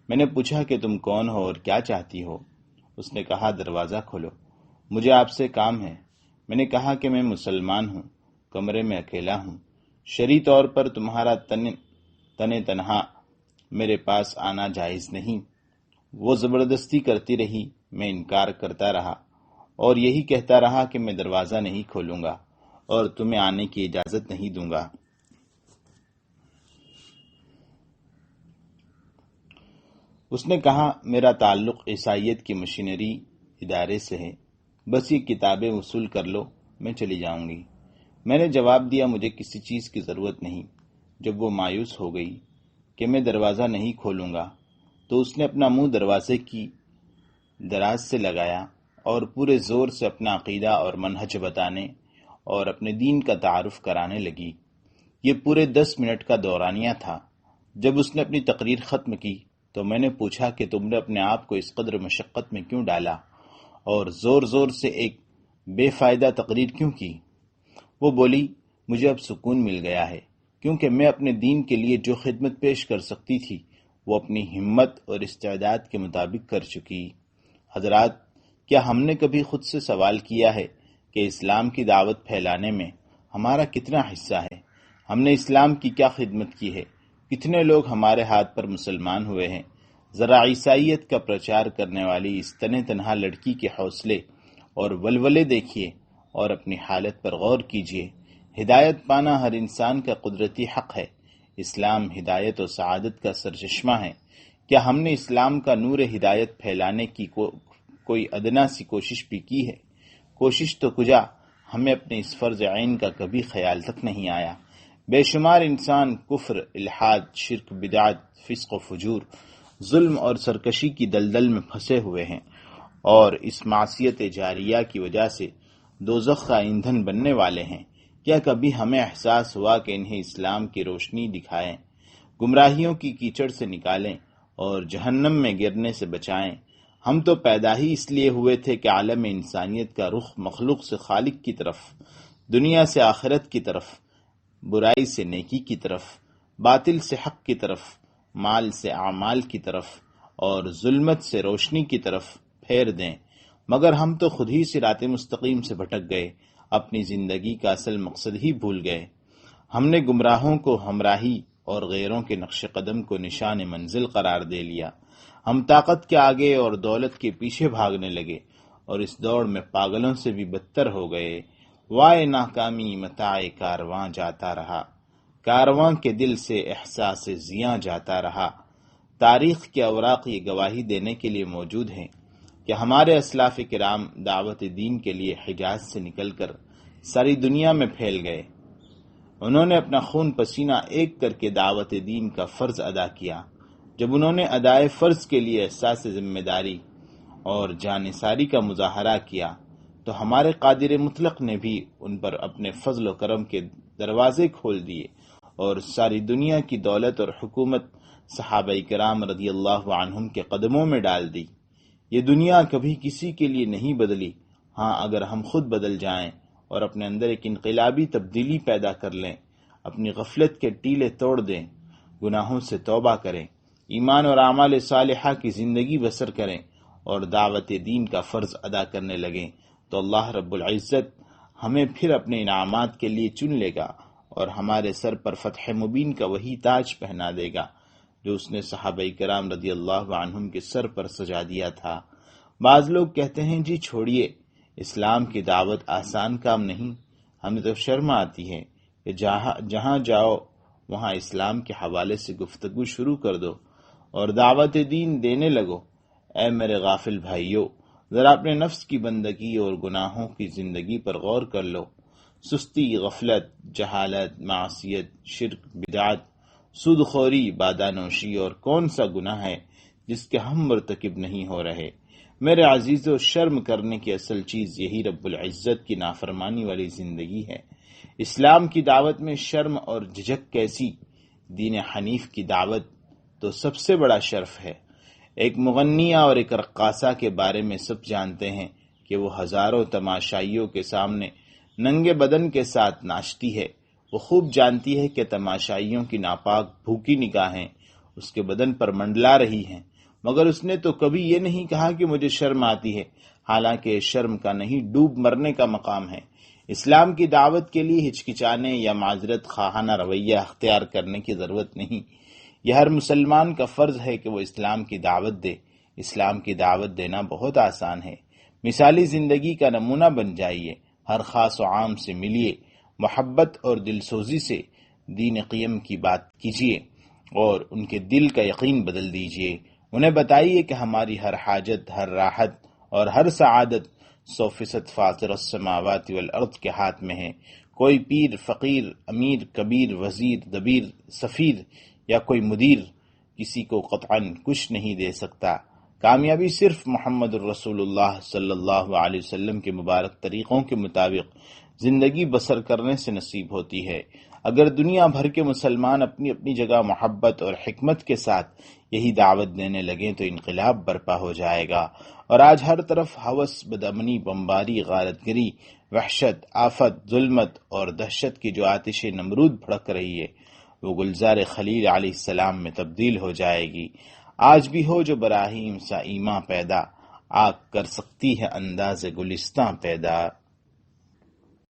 [SPEAKER 1] میں نے پوچھا کہ تم کون ہو اور کیا چاہتی ہو؟ اس نے کہا دروازہ کھولو، مجھے آپ سے کام ہے۔ میں نے کہا کہ میں مسلمان ہوں، کمرے میں اکیلا ہوں، شرعی طور پر تمہارا تنہا میرے پاس آنا جائز نہیں۔ وہ زبردستی کرتی رہی، میں انکار کرتا رہا اور یہی کہتا رہا کہ میں دروازہ نہیں کھولوں گا اور تمہیں آنے کی اجازت نہیں دوں گا۔ اس نے کہا میرا تعلق عیسائیت کی مشینری ادارے سے ہے، بس یہ کتابیں وصول کر لو، میں چلی جاؤں گی۔ میں نے جواب دیا مجھے کسی چیز کی ضرورت نہیں۔ جب وہ مایوس ہو گئی کہ میں دروازہ نہیں کھولوں گا تو اس نے اپنا منہ دروازے کی دراز سے لگایا اور پورے زور سے اپنا عقیدہ اور منہج بتانے اور اپنے دین کا تعارف کرانے لگی۔ یہ پورے 10 منٹ کا دورانیہ تھا۔ جب اس نے اپنی تقریر ختم کی تو میں نے پوچھا کہ تم نے اپنے آپ کو اس قدر مشقت میں کیوں ڈالا اور زور زور سے ایک بے فائدہ تقریر کیوں کی؟ وہ بولی مجھے اب سکون مل گیا ہے کیونکہ میں اپنے دین کے لیے جو خدمت پیش کر سکتی تھی وہ اپنی ہمت اور استعداد کے مطابق کر چکی۔ حضرات، کیا ہم نے کبھی خود سے سوال کیا ہے کہ اسلام کی دعوت پھیلانے میں ہمارا کتنا حصہ ہے؟ ہم نے اسلام کی کیا خدمت کی ہے؟ کتنے لوگ ہمارے ہاتھ پر مسلمان ہوئے ہیں؟ ذرا عیسائیت کا پرچار کرنے والی اس تنہا لڑکی کے حوصلے اور ولولے دیکھیے اور اپنی حالت پر غور کیجیے۔ ہدایت پانا ہر انسان کا قدرتی حق ہے۔ اسلام ہدایت و سعادت کا سرچشمہ ہے۔ کیا ہم نے اسلام کا نور ہدایت پھیلانے کی کوئی ادنا سی کوشش بھی کی ہے؟ کوشش تو کجا، ہمیں اپنے اس فرض عین کا کبھی خیال تک نہیں آیا۔ بے شمار انسان کفر، الحاد، شرک، بدعت، فسق و فجور، ظلم اور سرکشی کی دلدل میں پھنسے ہوئے ہیں اور اس معصیت جاریہ کی وجہ سے دوزخ کا ایندھن بننے والے ہیں۔ کیا کبھی ہمیں احساس ہوا کہ انہیں اسلام کی روشنی دکھائیں، گمراہیوں کی کیچڑ سے نکالیں اور جہنم میں گرنے سے بچائیں؟ ہم تو پیدا ہی اس لیے ہوئے تھے کہ عالم انسانیت کا رخ مخلوق سے خالق کی طرف، دنیا سے آخرت کی طرف، برائی سے نیکی کی طرف، باطل سے حق کی طرف، مال سے اعمال کی طرف اور ظلمت سے روشنی کی طرف پھیر دیں، مگر ہم تو خود ہی صراط مستقیم سے بھٹک گئے، اپنی زندگی کا اصل مقصد ہی بھول گئے۔ ہم نے گمراہوں کو ہمراہی اور غیروں کے نقش قدم کو نشان منزل قرار دے لیا۔ ہم طاقت کے آگے اور دولت کے پیچھے بھاگنے لگے اور اس دوڑ میں پاگلوں سے بھی بدتر ہو گئے۔ وائے ناکامی متاع کارواں جاتا رہا، کارواں کے دل سے احساس زیاں جاتا رہا۔ تاریخ کے اوراق یہ گواہی دینے کے لیے موجود ہیں کہ ہمارے اسلاف کرام دعوت دین کے لیے حجاز سے نکل کر ساری دنیا میں پھیل گئے۔ انہوں نے اپنا خون پسینہ ایک کر کے دعوت دین کا فرض ادا کیا۔ جب انہوں نے ادائے فرض کے لیے احساس ذمہ داری اور جانثاری کا مظاہرہ کیا تو ہمارے قادر مطلق نے بھی ان پر اپنے فضل و کرم کے دروازے کھول دیے اور ساری دنیا کی دولت اور حکومت صحابہ کرام رضی اللہ عنہم کے قدموں میں ڈال دی۔ یہ دنیا کبھی کسی کے لیے نہیں بدلی۔ ہاں، اگر ہم خود بدل جائیں اور اپنے اندر ایک انقلابی تبدیلی پیدا کر لیں، اپنی غفلت کے ٹیلے توڑ دیں، گناہوں سے توبہ کریں، ایمان اور اعمال صالحہ کی زندگی بسر کریں اور دعوت دین کا فرض ادا کرنے لگیں تو اللہ رب العزت ہمیں پھر اپنے انعامات کے لیے چن لے گا اور ہمارے سر پر فتح مبین کا وہی تاج پہنا دے گا جو اس نے صحابہ کرام رضی اللہ عنہم کے سر پر سجا دیا تھا۔ بعض لوگ کہتے ہیں جی چھوڑیے، اسلام کی دعوت آسان کام نہیں، ہمیں تو شرم آتی ہے کہ جہاں جاؤ وہاں اسلام کے حوالے سے گفتگو شروع کر دو اور دعوت دین دینے لگو۔ اے میرے غافل بھائیو، ذرا اپنے نفس کی بندگی اور گناہوں کی زندگی پر غور کر لو۔ سستی، غفلت، جہالت، معصیت، شرک، بدعت، سود خوری، بادانوشی اور کون سا گناہ ہے جس کے ہم مرتکب نہیں ہو رہے؟ میرے عزیزو، شرم کرنے کی اصل چیز یہی رب العزت کی نافرمانی والی زندگی ہے۔ اسلام کی دعوت میں شرم اور جھجک کیسی؟ دین حنیف کی دعوت تو سب سے بڑا شرف ہے۔ ایک مغنیہ اور ایک رقاصہ کے بارے میں سب جانتے ہیں کہ وہ ہزاروں تماشائیوں کے سامنے ننگے بدن کے ساتھ ناچتی ہے۔ وہ خوب جانتی ہے کہ تماشائیوں کی ناپاک بھوکی نگاہیں اس کے بدن پر منڈلا رہی ہیں، مگر اس نے تو کبھی یہ نہیں کہا کہ مجھے شرم آتی ہے، حالانکہ شرم کا نہیں ڈوب مرنے کا مقام ہے۔ اسلام کی دعوت کے لیے ہچکچانے یا معذرت خواہانہ رویہ اختیار کرنے کی ضرورت نہیں۔ یہ ہر مسلمان کا فرض ہے کہ وہ اسلام کی دعوت دے۔ اسلام کی دعوت دینا بہت آسان ہے۔ مثالی زندگی کا نمونہ بن جائیے، ہر خاص و عام سے ملیے، محبت اور دل سوزی سے دین قیم کی بات کیجیے اور ان کے دل کا یقین بدل دیجیے۔ انہیں بتائیے کہ ہماری ہر حاجت، ہر راحت اور ہر سعادت 100% فاطر السماوات والارض کے ہاتھ میں ہے۔ کوئی پیر، فقیر، امیر، کبیر، وزیر، دبیر، سفیر یا کوئی مدیر کسی کو قطعاً کچھ نہیں دے سکتا۔ کامیابی صرف محمد الرسول اللہ صلی اللہ علیہ وسلم کے مبارک طریقوں کے مطابق زندگی بسر کرنے سے نصیب ہوتی ہے۔ اگر دنیا بھر کے مسلمان اپنی اپنی جگہ محبت اور حکمت کے ساتھ یہی دعوت دینے لگیں تو انقلاب برپا ہو جائے گا۔ اور آج ہر طرف ہوس، بدامنی، بمباری، غارت گری، وحشت، آفت، ظلمت اور دہشت کی جو آتش نمرود بھڑک رہی ہے، وہ گلزار خلیل علیہ السلام میں تبدیل ہو جائے گی۔ آج بھی ہو جو براہیم سا ایماں پیدا، آگ کر سکتی ہے انداز گلستاں پیدا۔